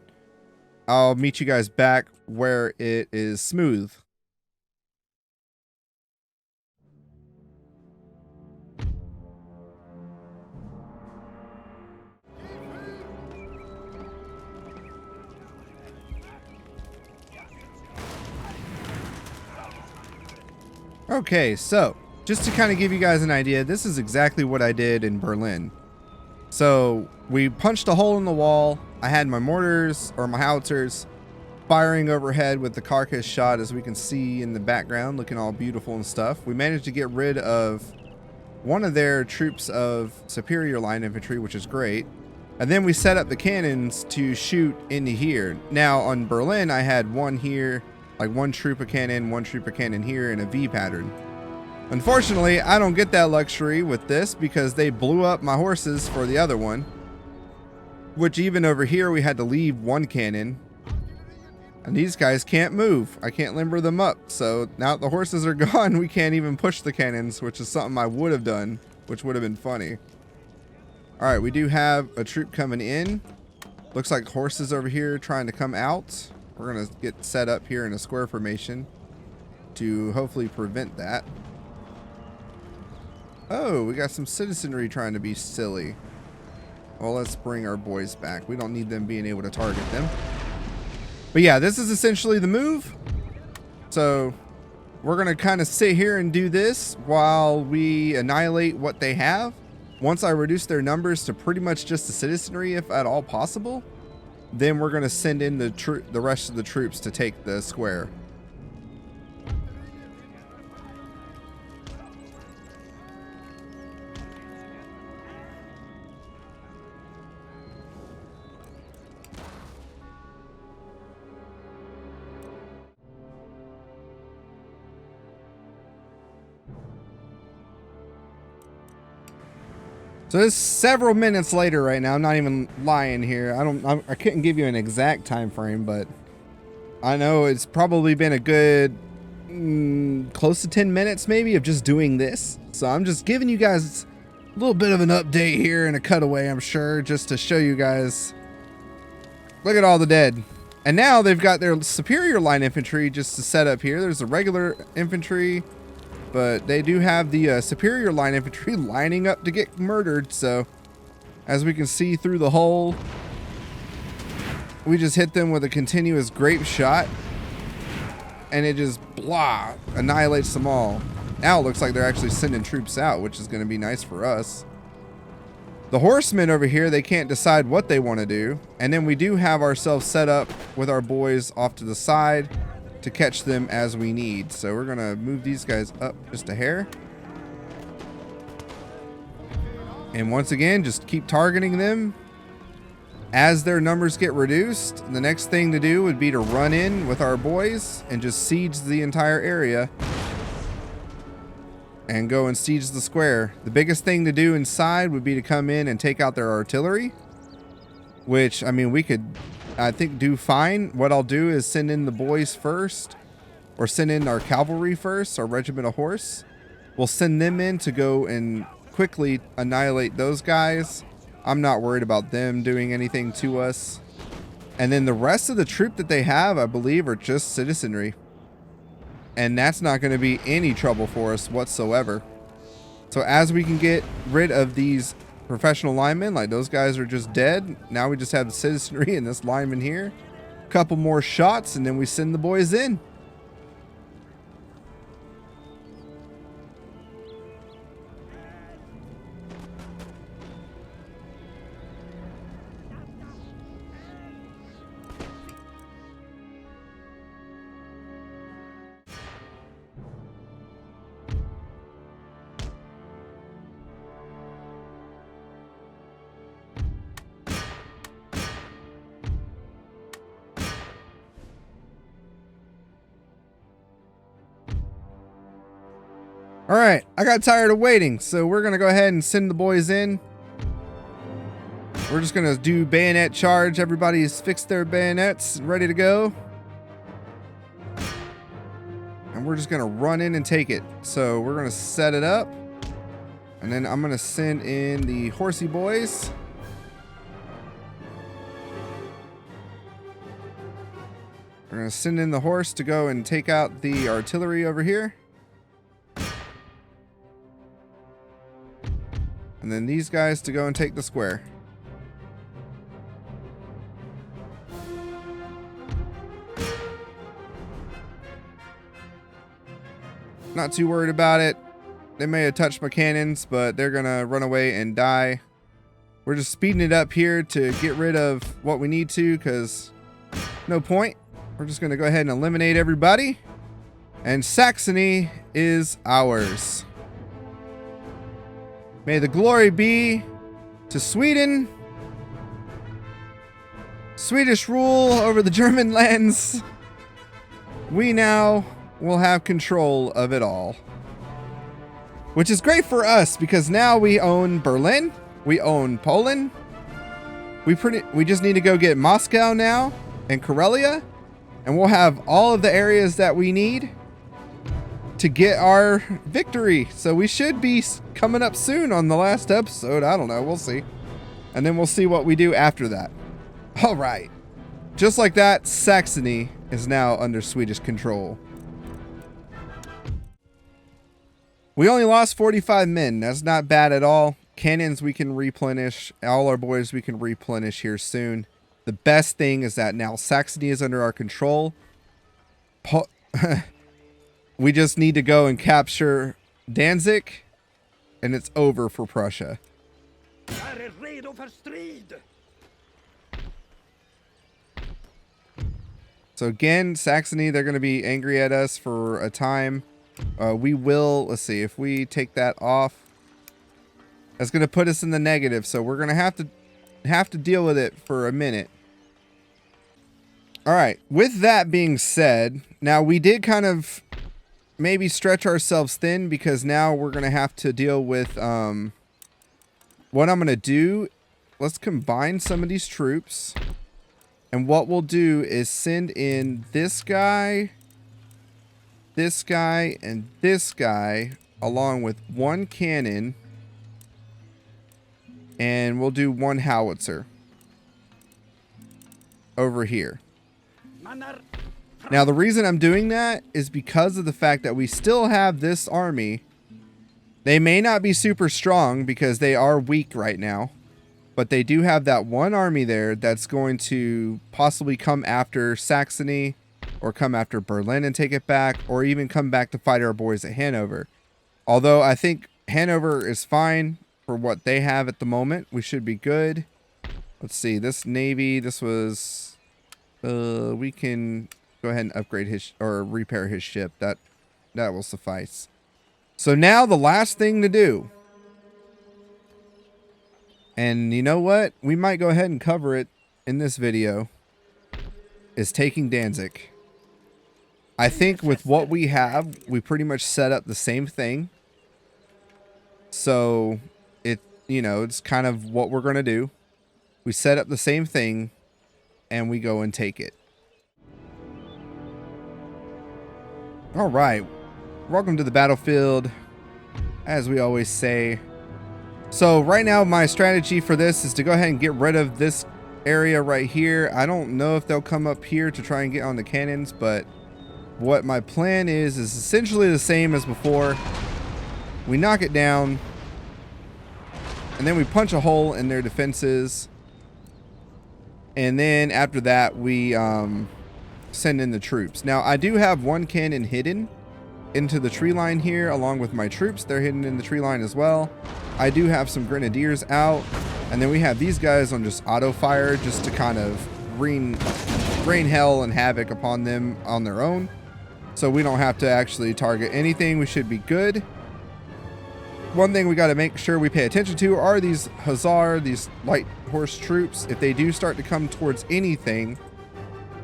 I'll meet you guys back where it is smooth. Okay, so just to kind of give you guys an idea, this is exactly what I did in Berlin. So we punched a hole in the wall. I had my mortars, or my howitzers, firing overhead with the carcass shot, as we can see in the background, looking all beautiful and stuff. We managed to get rid of one of their troops of superior line infantry, which is great. And then we set up the cannons to shoot into here. Now on Berlin, I had one here, like one troop of cannon here in a V pattern. Unfortunately, I don't get that luxury with this because they blew up my horses for the other one, which even over here we had to leave one cannon, and these guys can't move. I can't limber them up. So now that the horses are gone, we can't even push the cannons, which is something I would have done, which would have been funny. All right, we do have a troop coming in. Looks like horses over here trying to come out. We're going to get set up here in a square formation to hopefully prevent that. Oh, we got some citizenry trying to be silly. Well, let's bring our boys back. We don't need them being able to target them. But yeah, this is essentially the move. So we're going to kind of sit here and do this while we annihilate what they have. Once I reduce their numbers to pretty much just the citizenry, if at all possible, then we're going to send in the rest of the troops to take the square. So it's several minutes later right now. I'm not even lying here. I couldn't give you an exact time frame, but I know it's probably been a good close to 10 minutes maybe of just doing this. So I'm just giving you guys a little bit of an update here and a cutaway, I'm sure, just to show you guys. Look at all the dead. And now they've got their superior line infantry just to set up here. There's the regular infantry, but they do have the superior line infantry lining up to get murdered. So as we can see through the hole, we just hit them with a continuous grape shot, and it just blah, annihilates them all. Now it looks like they're actually sending troops out, which is going to be nice for us. The horsemen over here, they can't decide what they want to do. And then we do have ourselves set up with our boys off to the side to catch them as we need. So we're going to move these guys up just a hair. And once again, just keep targeting them. As their numbers get reduced, the next thing to do would be to run in with our boys and just siege the entire area and go and siege the square. The biggest thing to do inside would be to come in and take out their artillery, which, I mean, we could, I think, do fine. What I'll do is send in the boys first, or send in our cavalry first, our regiment of horse. We'll send them in to go and quickly annihilate those guys. I'm not worried about them doing anything to us. And then the rest of the troop that they have, I believe, are just citizenry. And that's not going to be any trouble for us whatsoever. So as we can get rid of these professional linemen, like those guys are just dead. Now we just have the citizenry and this lineman here. A couple more shots and then we send the boys in. All right, I got tired of waiting, so we're going to go ahead and send the boys in. We're just going to do bayonet charge. Everybody's fixed their bayonets, ready to go. and we're just going to run in and take it. So we're going to set it up, and then I'm going to send in the horsey boys. We're going to send in the horse to go and take out the artillery over here. And then these guys to go and take the square. Not too worried about it. They may have touched my cannons, but they're going to run away and die. We're just speeding it up here to get rid of what we need to, because no point. We're just going to go ahead and eliminate everybody. And Saxony is ours. May the glory be to Sweden. Swedish rule over the German lands. We now will have control of it all. Which is great for us, because now we own Berlin. We own Poland. We just need to go get Moscow now and Karelia. And we'll have all of the areas that we need to get our victory. So we should be coming up soon on the last episode. I don't know. We'll see. And then we'll see what we do after that. All right. Just like that, Saxony is now under Swedish control. We only lost 45 men. That's not bad at all. Cannons we can replenish. All our boys we can replenish here soon. The best thing is that now Saxony is under our control. We just need to go and capture Danzig, and it's over for Prussia. So again, Saxony, they're going to be angry at us for a time. We will, let's see, if we take that off, that's going to put us in the negative. So we're going to have to deal with it for a minute. All right. With that being said, now we did kind of maybe stretch ourselves thin, because now we're going to have to deal with what I'm going to do. Let's combine some of these troops. And what we'll do is send in this guy, and this guy, along with one cannon. And we'll do one howitzer over here. Now, the reason I'm doing that is because of the fact that we still have this army. They may not be super strong because they are weak right now, but they do have that one army there that's going to possibly come after Saxony, or come after Berlin and take it back, or even come back to fight our boys at Hanover. Although I think Hanover is fine for what they have at the moment. We should be good. Let's see, this navy, this was, we can go ahead and upgrade his, or repair his ship. That will suffice. So now the last thing to do, and you know what? We might go ahead and cover it in this video, is taking Danzig. I think with what we have, we pretty much set up the same thing. So it's kind of what we're going to do. We set up the same thing and we go and take it. All right. Welcome to the battlefield, as we always say. So right now, my strategy for this is to go ahead and get rid of this area right here. I don't know if they'll come up here to try and get on the cannons, but what my plan is essentially the same as before. We knock it down, and then we punch a hole in their defenses. And then after that, we send in the troops. Now, I do have one cannon hidden into the tree line here, along with my troops. They're hidden in the tree line as well. I do have some grenadiers out, and then we have these guys on just auto fire, just to kind of rain hell and havoc upon them on their own. So we don't have to actually target anything. We should be good. One thing we got to make sure we pay attention to are these Hussar, these light horse troops. If they do start to come towards anything,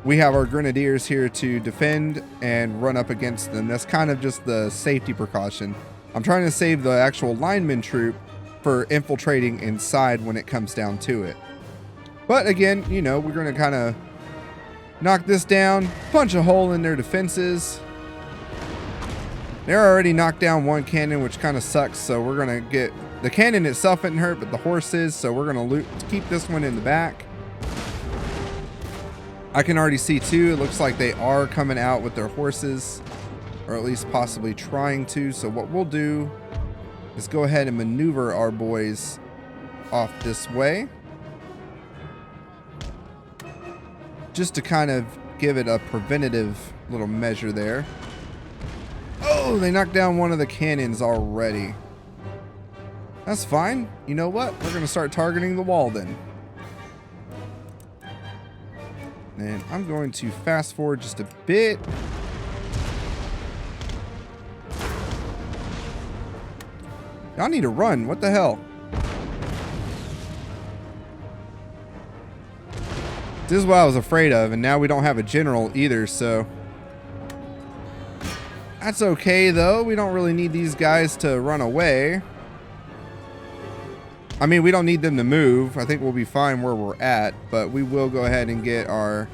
we have our grenadiers here to defend and run up against them. That's kind of just the safety precaution. I'm trying to save the actual lineman troop for infiltrating inside when it comes down to it. But again, we're going to kind of knock this down, punch a hole in their defenses, They're already knocked down one cannon, which kind of sucks. So we're going to get... The cannon itself isn't hurt, but the horse is. So we're going to keep this one in the back. I can already see, too, it looks like they are coming out with their horses. Or at least possibly trying to. So what we'll do is go ahead and maneuver our boys off this way. Just to kind of give it a preventative little measure there. Oh, they knocked down one of the cannons already. That's fine. You know what? We're going to start targeting the wall then. And I'm going to fast forward just a bit. Y'all need to run. What the hell? This is what I was afraid of, and now we don't have a general either, so... That's okay, though. We don't really need these guys to run away. I mean, we don't need them to move. I think we'll be fine where we're at, but we will go ahead and get our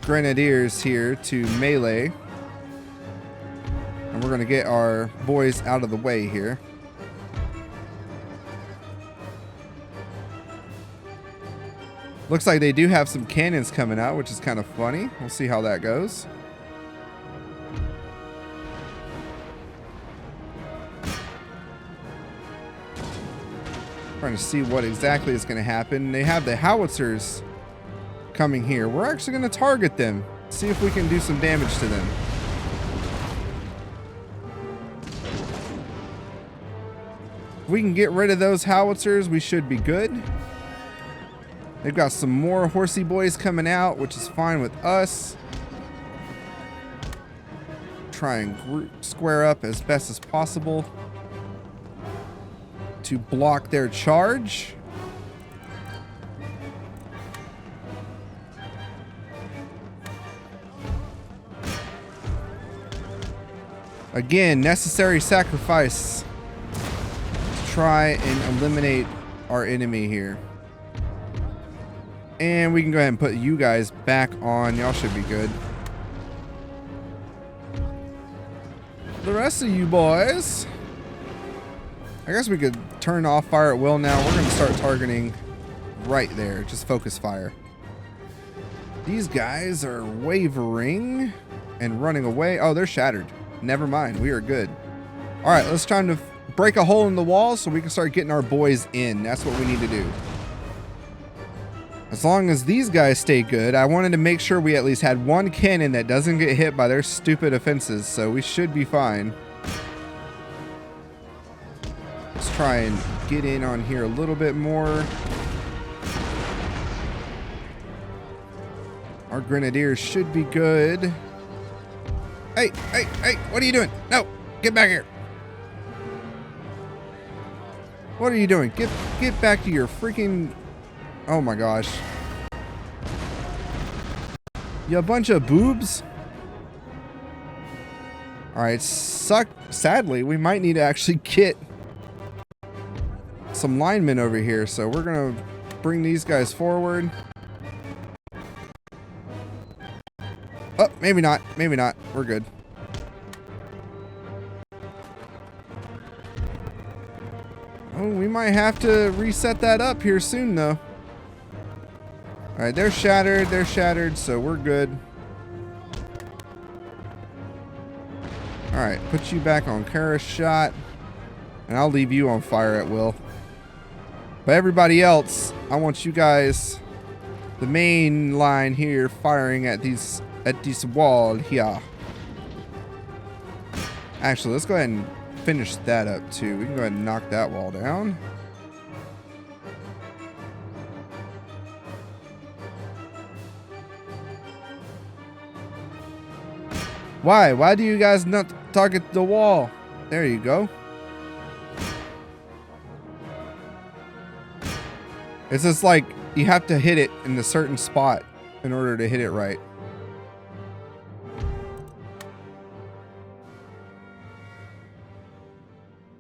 grenadiers here to melee. And we're going to get our boys out of the way here. Looks like they do have some cannons coming out, which is kind of funny. We'll see how that goes. Trying to see what exactly is going to happen. They have the howitzers coming here. We're actually going to target them. See if we can do some damage to them. If we can get rid of those howitzers, we should be good. They've got some more horsey boys coming out, which is fine with us. Try and square up as best as possible to block their charge. Again, necessary sacrifice to try and eliminate our enemy here. And we can go ahead and put you guys back on. Y'all should be good. The rest of you boys, I guess we could turn off fire at will now. We're going to start targeting right there. Just focus fire. These guys are wavering and running away. Oh, they're shattered. Never mind. We are good. All right, let's try to break a hole in the wall so we can start getting our boys in. That's what we need to do. As long as these guys stay good, I wanted to make sure we at least had one cannon that doesn't get hit by their stupid offenses, so we should be fine. Let's try and get in on here a little bit more. Our grenadiers should be good. Hey, hey, hey, what are you doing? No, get back here. What are you doing? Get back to your freaking... Oh my gosh. You a bunch of boobs? Alright, sadly, we might need to actually get some linemen over here. So we're going to bring these guys forward. Oh, maybe not. Maybe not. We're good. Oh, we might have to reset that up here soon, though. Alright, they're shattered, so we're good. Alright, put you back on Kara's shot. And I'll leave you on fire at will. But everybody else, I want you guys, the main line here, firing at this wall here. Actually, let's go ahead and finish that up too. We can go ahead and knock that wall down. Why? Why do you guys not target the wall? There you go. It's just like you have to hit it in a certain spot in order to hit it right.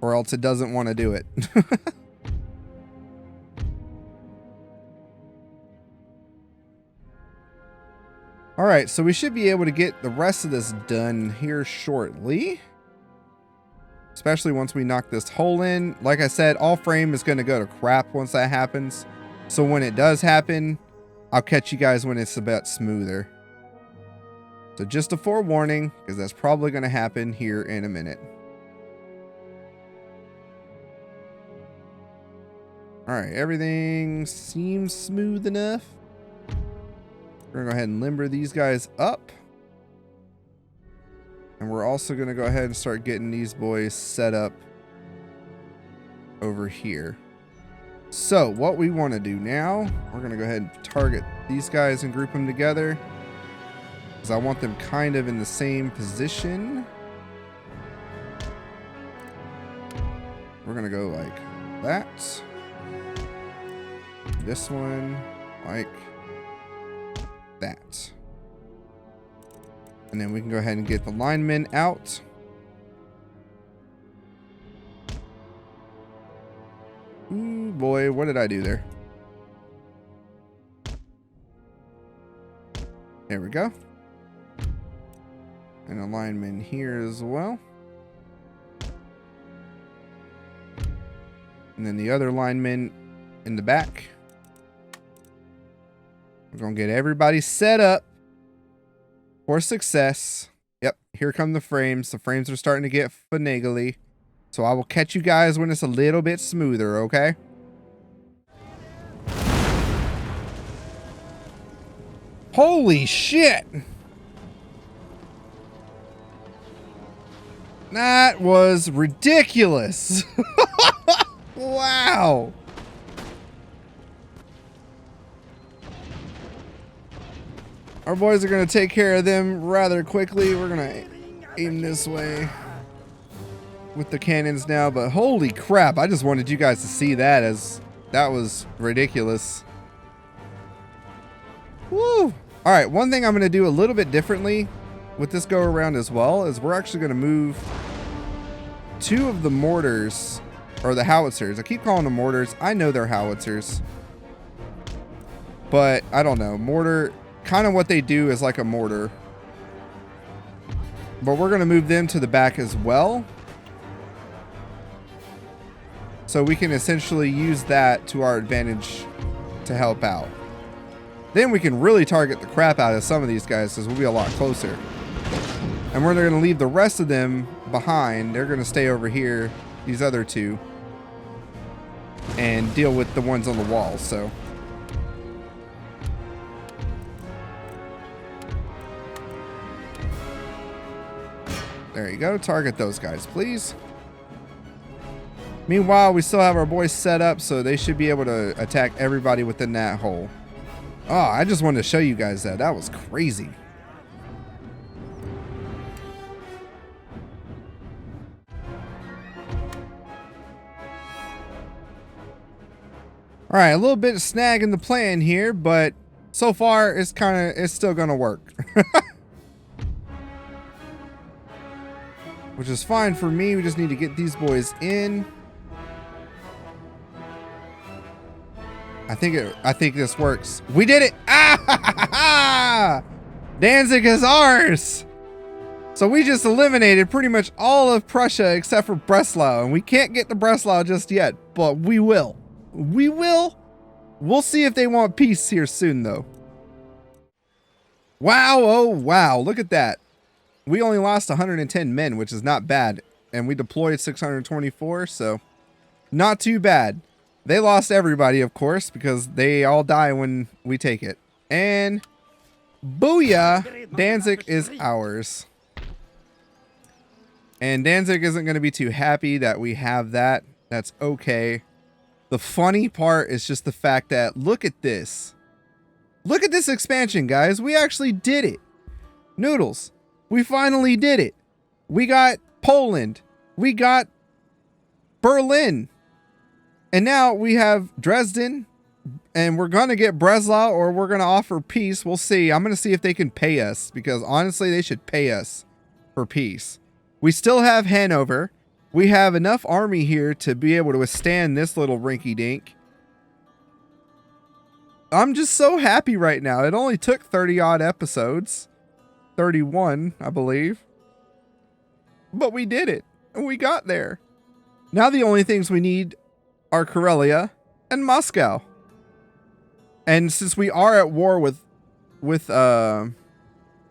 Or else it doesn't want to do it. All right, so we should be able to get the rest of this done here shortly. Especially once we knock this hole in. Like I said, all frame is going to go to crap once that happens. So when it does happen, I'll catch you guys when it's a bit smoother. So just a forewarning, because that's probably going to happen here in a minute. All right, everything seems smooth enough. We're going to go ahead and limber these guys up. And we're also going to go ahead and start getting these boys set up over here. So what we want to do now, we're going to go ahead and target these guys and group them together. Because I want them kind of in the same position. We're going to go like that. This one like that. And then we can go ahead and get the linemen out. Ooh, boy, what did I do there? There we go. And a lineman here as well. And then the other lineman in the back. We're going to get everybody set up for success. Yep, here come the frames. The frames are starting to get finagly. So I will catch you guys when it's a little bit smoother, okay? Holy shit! That was ridiculous. Wow. Our boys are going to take care of them rather quickly. We're going to aim this way with the cannons now. But holy crap, I just wanted you guys to see that, as that was ridiculous. Woo! All right, one thing I'm going to do a little bit differently with this go around as well is we're actually going to move 2 of the mortars, or the howitzers. I keep calling them mortars. I know they're howitzers. But I don't know. Mortar, kind of what they do is like a mortar. But we're going to move them to the back as well. So we can essentially use that to our advantage to help out. Then we can really target the crap out of some of these guys because we'll be a lot closer. And we're going to leave the rest of them behind. They're going to stay over here, these other 2, and deal with the ones on the wall. So there you go. Target those guys, please. Meanwhile, we still have our boys set up, so they should be able to attack everybody within that hole. Oh, I just wanted to show you guys that. That was crazy. All right, a little bit of snag in the plan here, but so far it's still gonna work. Which is fine for me. We just need to get these boys in. I think this works. We did it! Ah! Danzig is ours! So we just eliminated pretty much all of Prussia except for Breslau, and we can't get to Breslau just yet, but we will. We will. We'll see if they want peace here soon, though. Wow, oh wow, look at that. We only lost 110 men, which is not bad, and we deployed 624, so not too bad. They lost everybody, of course, because they all die when we take it. And booyah, Danzig is ours. And Danzig isn't going to be too happy that we have that. That's okay. The funny part is just the fact that, look at this. Look at this expansion, guys. We actually did it. Noodles, we finally did it. We got Poland. We got Berlin. And now we have Dresden, and we're going to get Breslau, or we're going to offer peace. We'll see. I'm going to see if they can pay us, because honestly, they should pay us for peace. We still have Hanover. We have enough army here to be able to withstand this little rinky-dink. I'm just so happy right now. It only took 30 odd episodes. 31, I believe. But we did it. And we got there. Now the only things we need are Karelia and Moscow. And since we are at war with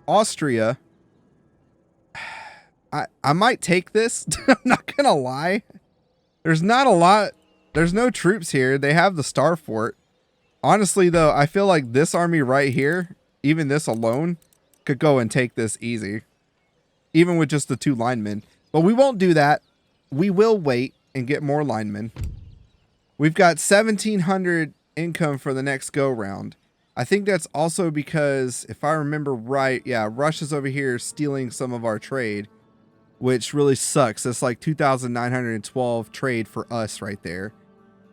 Austria, I might take this. I'm not gonna lie. There's not a lot. There's no troops here. They have the Star Fort. Honestly, though, I feel like this army right here, even this alone, could go and take this easy. Even with just the 2 linemen. But we won't do that. We will wait and get more linemen. We've got 1,700 income for the next go round. I think that's also because, if I remember right, yeah, Russia's over here stealing some of our trade, which really sucks. It's like 2,912 trade for us right there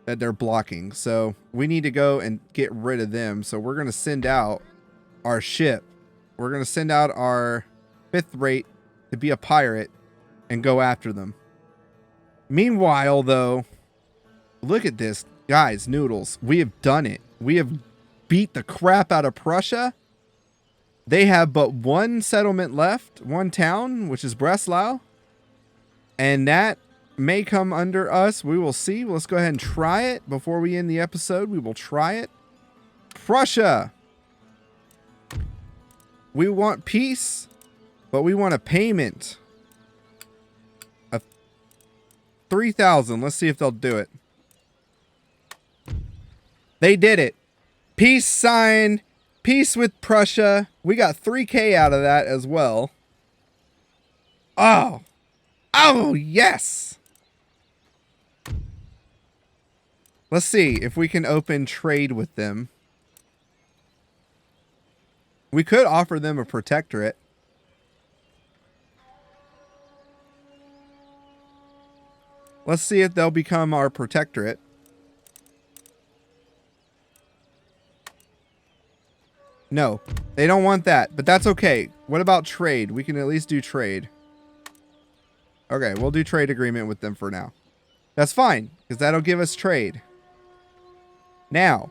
that they're blocking. So we need to go and get rid of them. So we're going to send out our ship. We're going to send out our 5th rate to be a pirate and go after them. Meanwhile, though, look at this. Guys, Noodles, we have done it. We have beat the crap out of Prussia. They have but 1 settlement left, 1 town, which is Breslau. And that may come under us. We will see. Let's go ahead and try it before we end the episode. We will try it. Prussia. We want peace, but we want a payment of 3,000. Let's see if they'll do it. They did it. Peace sign. Peace with Prussia. We got 3K out of that as well. Oh. Oh, yes. Let's see if we can open trade with them. We could offer them a protectorate. Let's see if they'll become our protectorate. No, they don't want that, but that's okay. What about trade? We can at least do trade. Okay, we'll do trade agreement with them for now. That's fine, because that'll give us trade. Now,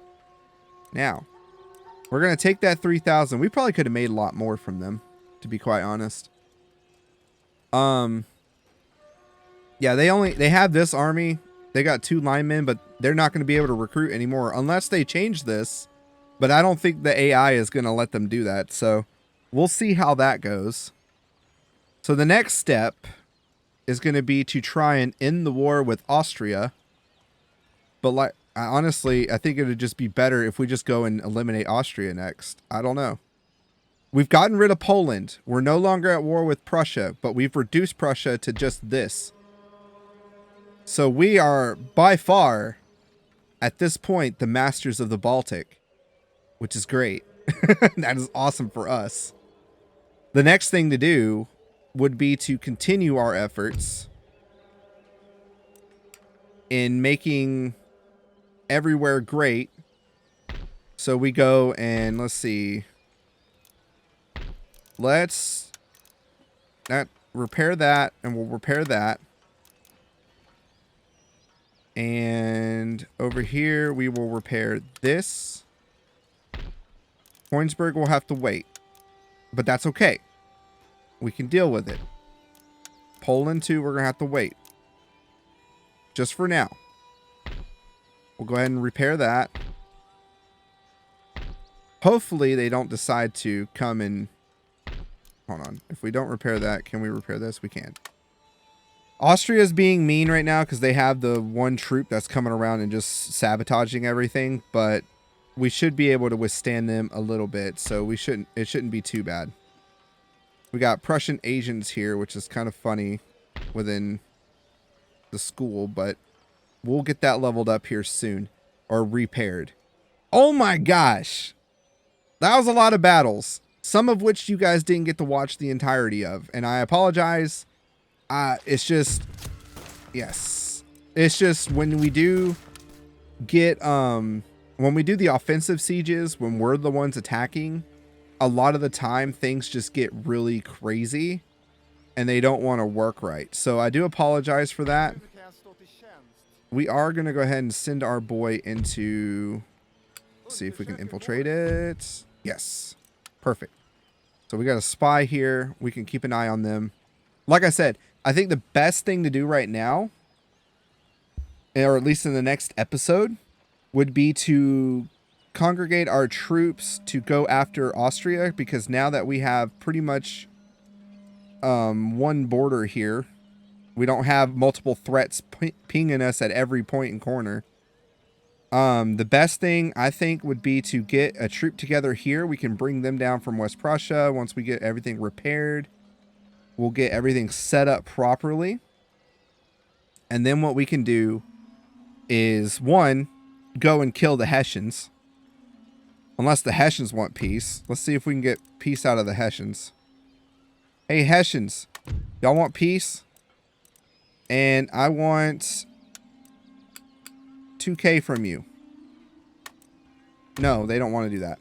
we're going to take that 3,000. We probably could have made a lot more from them, to be quite honest. Yeah, they have this army. They got 2 linemen, but they're not going to be able to recruit anymore unless they change this. But I don't think the AI is going to let them do that. So we'll see how that goes. So the next step is going to be to try and end the war with Austria. But like, honestly, I think it would just be better if we just go and eliminate Austria next. I don't know. We've gotten rid of Poland. We're no longer at war with Prussia, but we've reduced Prussia to just this. So we are by far, at this point, the masters of the Baltic, which is great. That is awesome for us. The next thing to do would be to continue our efforts in making everywhere great. So we go and let's see. Let's repair that, and we'll repair that. And over here we will repair this. Hoinsberg will have to wait, but that's okay. We can deal with it. Poland too, we're gonna have to wait. Just for now. We'll go ahead and repair that. Hopefully they don't decide to come and... Hold on. If we don't repair that, can we repair this? We can. Austria is being mean right now because they have the 1 troop that's coming around and just sabotaging everything, but we should be able to withstand them a little bit, so it shouldn't be too bad. We got Prussian agents here, which is kind of funny within the school, but we'll get that leveled up here soon, or repaired. Oh my gosh! That was a lot of battles, some of which you guys didn't get to watch the entirety of, and I apologize. It's just, yes. It's just when we do get, when we do the offensive sieges, when we're the ones attacking, a lot of the time things just get really crazy and they don't want to work right. So I do apologize for that. We are going to go ahead and send our boy into See if we can infiltrate it. Yes. Perfect. So we got a spy here. We can keep an eye on them. Like I said, I think the best thing to do right now, or at least in the next episode, would be to congregate our troops to go after Austria, because now that we have pretty much one border here, we don't have multiple threats pinging us at every point and corner. The best thing I think would be to get a troop together here. We can bring them down from West Prussia. Once we get everything repaired, we'll get everything set up properly. And then what we can do is, one, go and kill the Hessians. Unless the Hessians want peace. Let's see if we can get peace out of the Hessians. Hey, Hessians, y'all want peace? And I want 2K from you. No, they don't want to do that.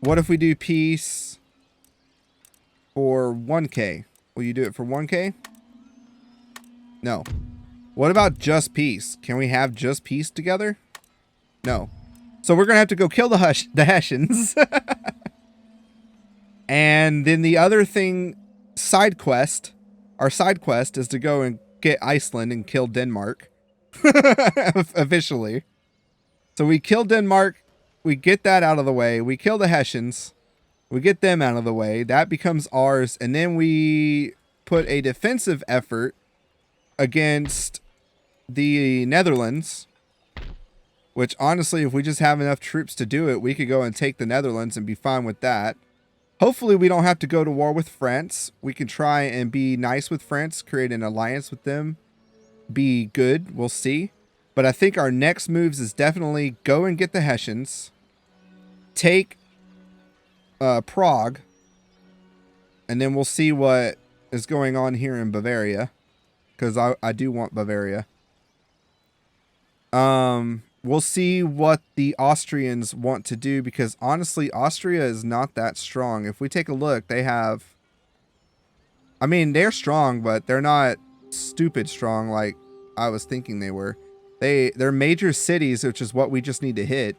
What if we do peace for 1K? Will you do it for 1K? No. What about just peace? Can we have just peace together? No. So we're going to have to go kill the Hessians. And then the other thing, side quest, our side quest is to go and get Iceland and kill Denmark. Officially. So we kill Denmark, we get that out of the way, we kill the Hessians, we get them out of the way, that becomes ours, and then we put a defensive effort against the Netherlands, which honestly, if we just have enough troops to do it, we could go and take the Netherlands and be fine with that. Hopefully we don't have to go to war with France. We can try and be nice with France, create an alliance with them, be good, we'll see. But I think our next moves is definitely go and get the Hessians, take Prague, and then we'll see what is going on here in Bavaria, because I do want Bavaria. We'll see what the Austrians want to do, because honestly, Austria is not that strong. If we take a look, they have, I mean, they're strong, but they're not stupid strong like I was thinking they were. Their major cities, which is what we just need to hit,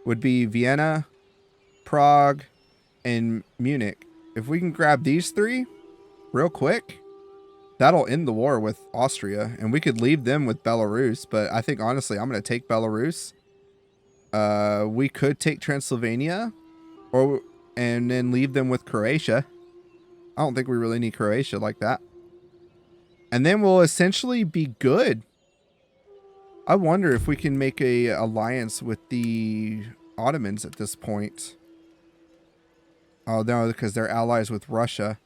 would be Vienna, Prague, and Munich. If we can grab these three real quick, that'll end the war with Austria, and we could leave them with Belarus. But I think honestly, I'm going to take Belarus. We could take Transylvania, and then leave them with Croatia. I don't think we really need Croatia like that. And then we'll essentially be good. I wonder if we can make a alliance with the Ottomans at this point. Oh no, because they're allies with Russia.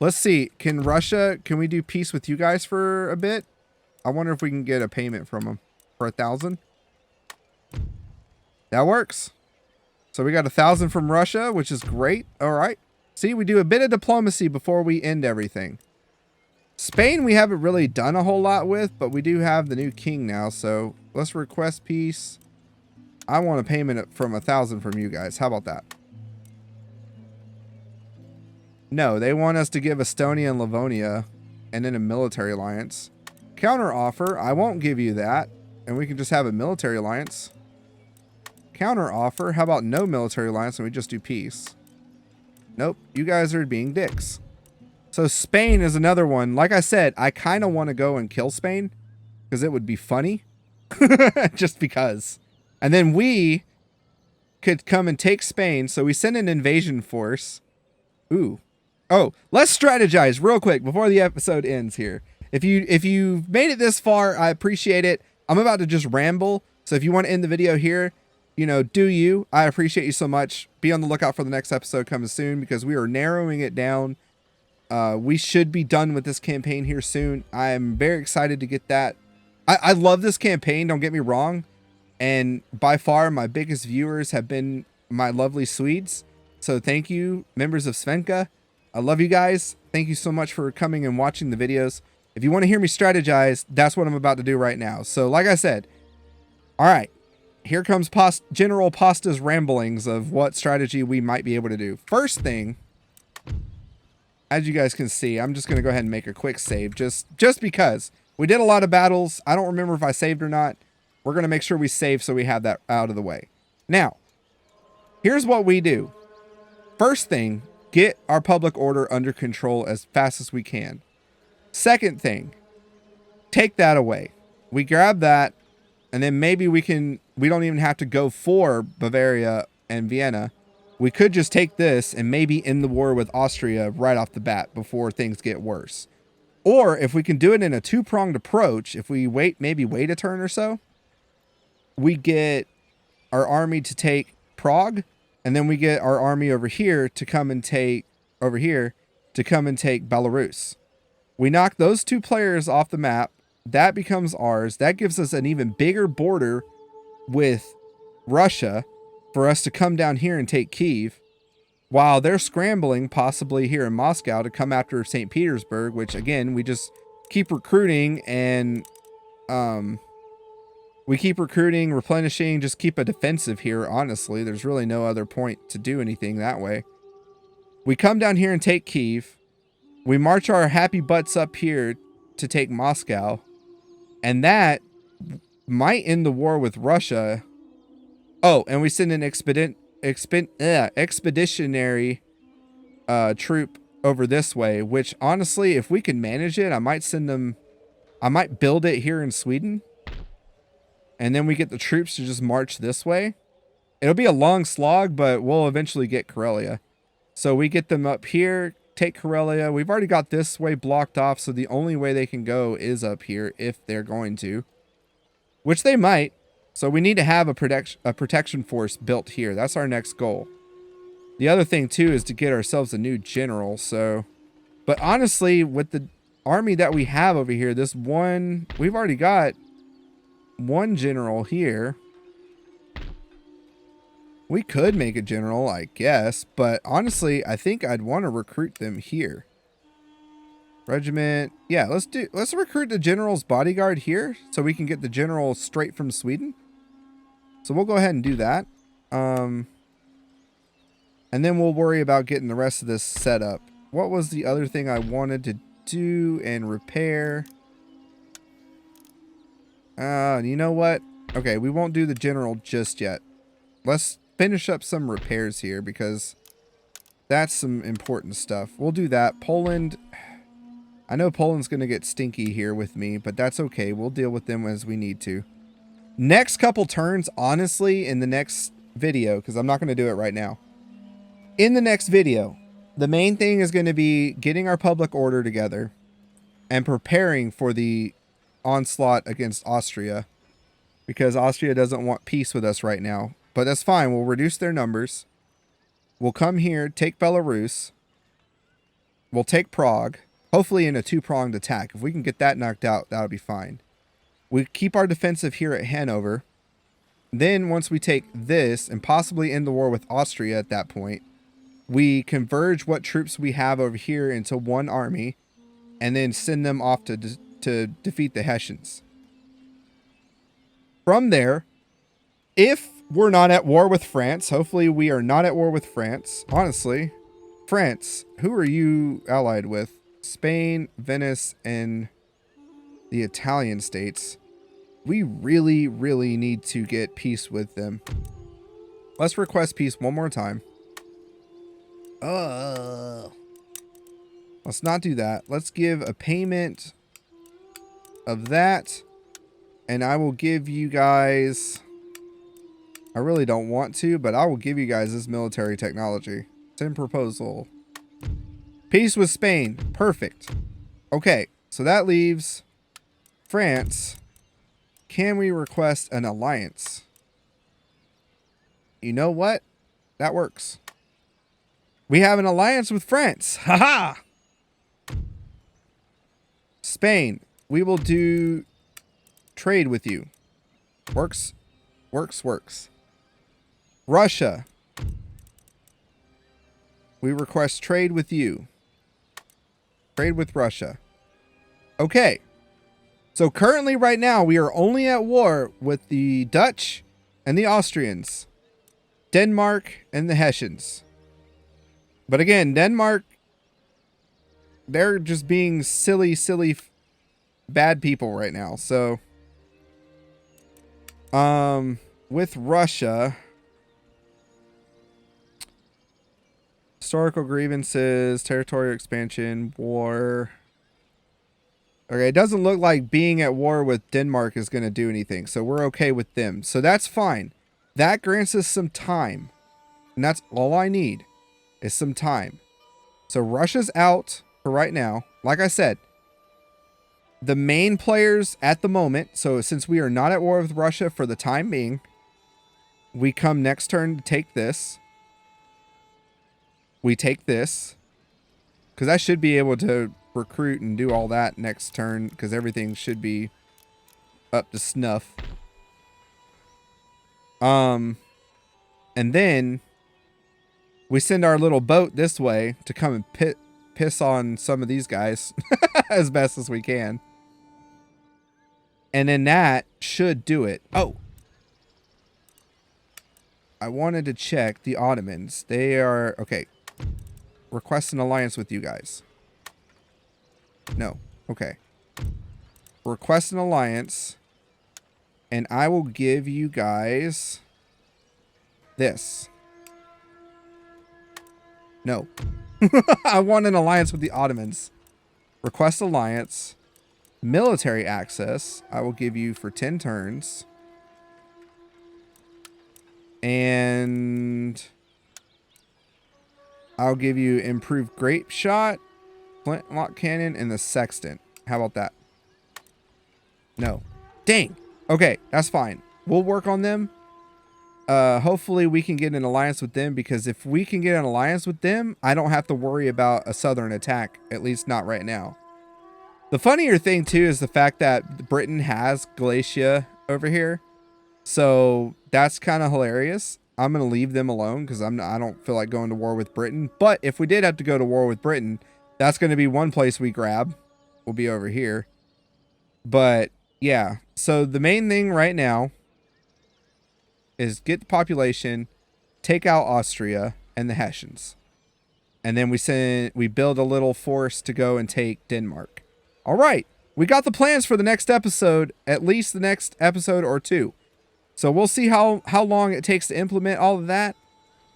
Let's see. Can we do peace with you guys for a bit? I wonder if we can get a payment from them for 1,000. That works. So we got 1,000 from Russia, which is great. All right. See, we do a bit of diplomacy before we end everything. Spain, we haven't really done a whole lot with, but we do have the new king now. So let's request peace. I want a payment from 1,000 from you guys. How about that? No, they want us to give Estonia and Livonia and then a military alliance. Counter offer, I won't give you that. And we can just have a military alliance. Counter offer, how about no military alliance and we just do peace? Nope, you guys are being dicks. So Spain is another one. Like I said, I kind of want to go and kill Spain because it would be funny. Just because. And then we could come and take Spain. So we send an invasion force. Ooh. Oh, let's strategize real quick before the episode ends here. If you've made it this far, I appreciate it. I'm about to just ramble. So if you want to end the video here, you know, do you. I appreciate you so much. Be on the lookout for the next episode coming soon because we are narrowing it down. We should be done with this campaign here soon. I'm very excited to get that. I love this campaign, don't get me wrong. And by far, my biggest viewers have been my lovely Swedes. So thank you, members of Svenka. I love you guys. Thank you so much for coming and watching the videos. If you want to hear me strategize, that's what I'm about to do right now. So like I said, all right, here comes General Pasta's ramblings of what strategy we might be able to do. First thing, as you guys can see, I'm just going to go ahead and make a quick save just because we did a lot of battles. I don't remember if I saved or not. We're going to make sure we save so we have that out of the way. Now, here's what we do. First thing, get our public order under control as fast as we can. Second thing, take that away. We grab that, and then maybe we don't even have to go for Bavaria and Vienna. We could just take this and maybe end the war with Austria right off the bat before things get worse. Or if we can do it in a two-pronged approach, if we maybe wait a turn or so, we get our army to take Prague, and then we get our army over here to come and take Belarus. We knock those two players off the map. That becomes ours. That gives us an even bigger border with Russia for us to come down here and take Kyiv, while they're scrambling possibly here in Moscow to come after St. Petersburg, which again, we just keep recruiting and replenishing, just keep a defensive here. Honestly, there's really no other point to do anything that way. We come down here and take Kyiv. We march our happy butts up here to take Moscow, and that might end the war with Russia. Oh, and we send an expeditionary troop over this way, which honestly, if we can manage it, I might build it here in Sweden, and then we get the troops to just march this way. It'll be a long slog, but we'll eventually get Karelia. So we get them up here, take Karelia. We've already got this way blocked off, so the only way they can go is up here if they're going to, which they might. So we need to have a protection force built here. That's our next goal. The other thing too is to get ourselves a new general. But honestly, with the army that we have over here, we've already got one general here. We could make a general, I guess, but honestly, I think I'd want to recruit them here. Regiment. Yeah, let's recruit the general's bodyguard here so we can get the general straight from Sweden. So we'll go ahead and do that. And then we'll worry about getting the rest of this set up. What was the other thing I wanted to do and repair? You know what? Okay, we won't do the general just yet. Let's finish up some repairs here because that's some important stuff. We'll do that. Poland. I know Poland's going to get stinky here with me, but that's okay. We'll deal with them as we need to. Next couple turns, honestly, in the next video, because I'm not going to do it right now. In the next video, the main thing is going to be getting our public order together and preparing for the onslaught against Austria, because Austria doesn't want peace with us right now. But that's fine. We'll reduce their numbers. We'll come here, take Belarus. We'll take Prague, hopefully in a two-pronged attack. If we can get that knocked out, that'll be fine. We keep our defensive here at Hanover. Then once we take this and possibly end the war with Austria at that point, we converge what troops we have over here into one army and then send them off to defeat the Hessians. From there, if we're not at war with France, hopefully we are not at war with France. Honestly, France, who are you allied with? Spain, Venice, and the Italian states. We really, really need to get peace with them. Let's request peace one more time. Let's not do that. Let's give a payment of that. And I will give you guys... I really don't want to, but I will give you guys this military technology. Send proposal. Peace with Spain. Perfect. Okay, so that leaves France. Can we request an alliance? You know what? That works. We have an alliance with France. Haha! Spain. We will do trade with you. Works. Works, works. Russia. We request trade with you. Trade with Russia. Okay. So currently right now we are only at war with the Dutch and the Austrians. Denmark and the Hessians. But again, Denmark, they're just being silly bad people right now. So with Russia, Historical grievances, territorial expansion, war. Okay, it doesn't look like being at war with Denmark is going to do anything, so we're okay with them. So that's fine. That grants us some time, and that's all I need is some time. So Russia's out for right now. Like I said, the main players at the moment, so since we are not at war with Russia for the time being, we come next turn to take this. We take this, because I should be able to recruit and do all that next turn, because everything should be up to snuff. And then we send our little boat this way to come and piss on some of these guys as best as we can. And then that should do it. Oh, I wanted to check the Ottomans. They are, okay. Request an alliance with you guys. No. Okay. Request an alliance. And I will give you guys this. No. I want an alliance with the Ottomans. Request alliance. Military access. I will give you for 10 turns. And I'll give you improved grape shot, flintlock cannon, and the sextant. How about that? No. Dang. Okay, that's fine. We'll work on them. Hopefully we can get an alliance with them, because if we can get an alliance with them, I don't have to worry about a southern attack, at least not right now. The funnier thing too is the fact that Britain has Galicia over here. So that's kind of hilarious. I'm going to leave them alone because I don't feel like going to war with Britain. But if we did have to go to war with Britain, that's going to be one place we grab. We'll be over here. But yeah, so the main thing right now is get the population, take out Austria and the Hessians. And then we build a little force to go and take Denmark. All right. We got the plans for the next episode, at least the next episode or two. So we'll see how long it takes to implement all of that.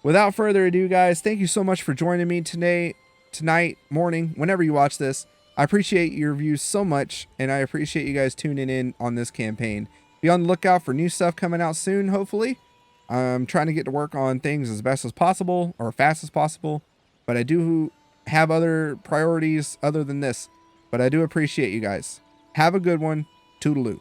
Without further ado, guys, thank you so much for joining me today, tonight, morning, whenever you watch this. I appreciate your views so much, and I appreciate you guys tuning in on this campaign. Be on the lookout for new stuff coming out soon, hopefully. I'm trying to get to work on things as best as possible, or fast as possible, but I do have other priorities other than this. But I do appreciate you guys. Have a good one. Toodaloo.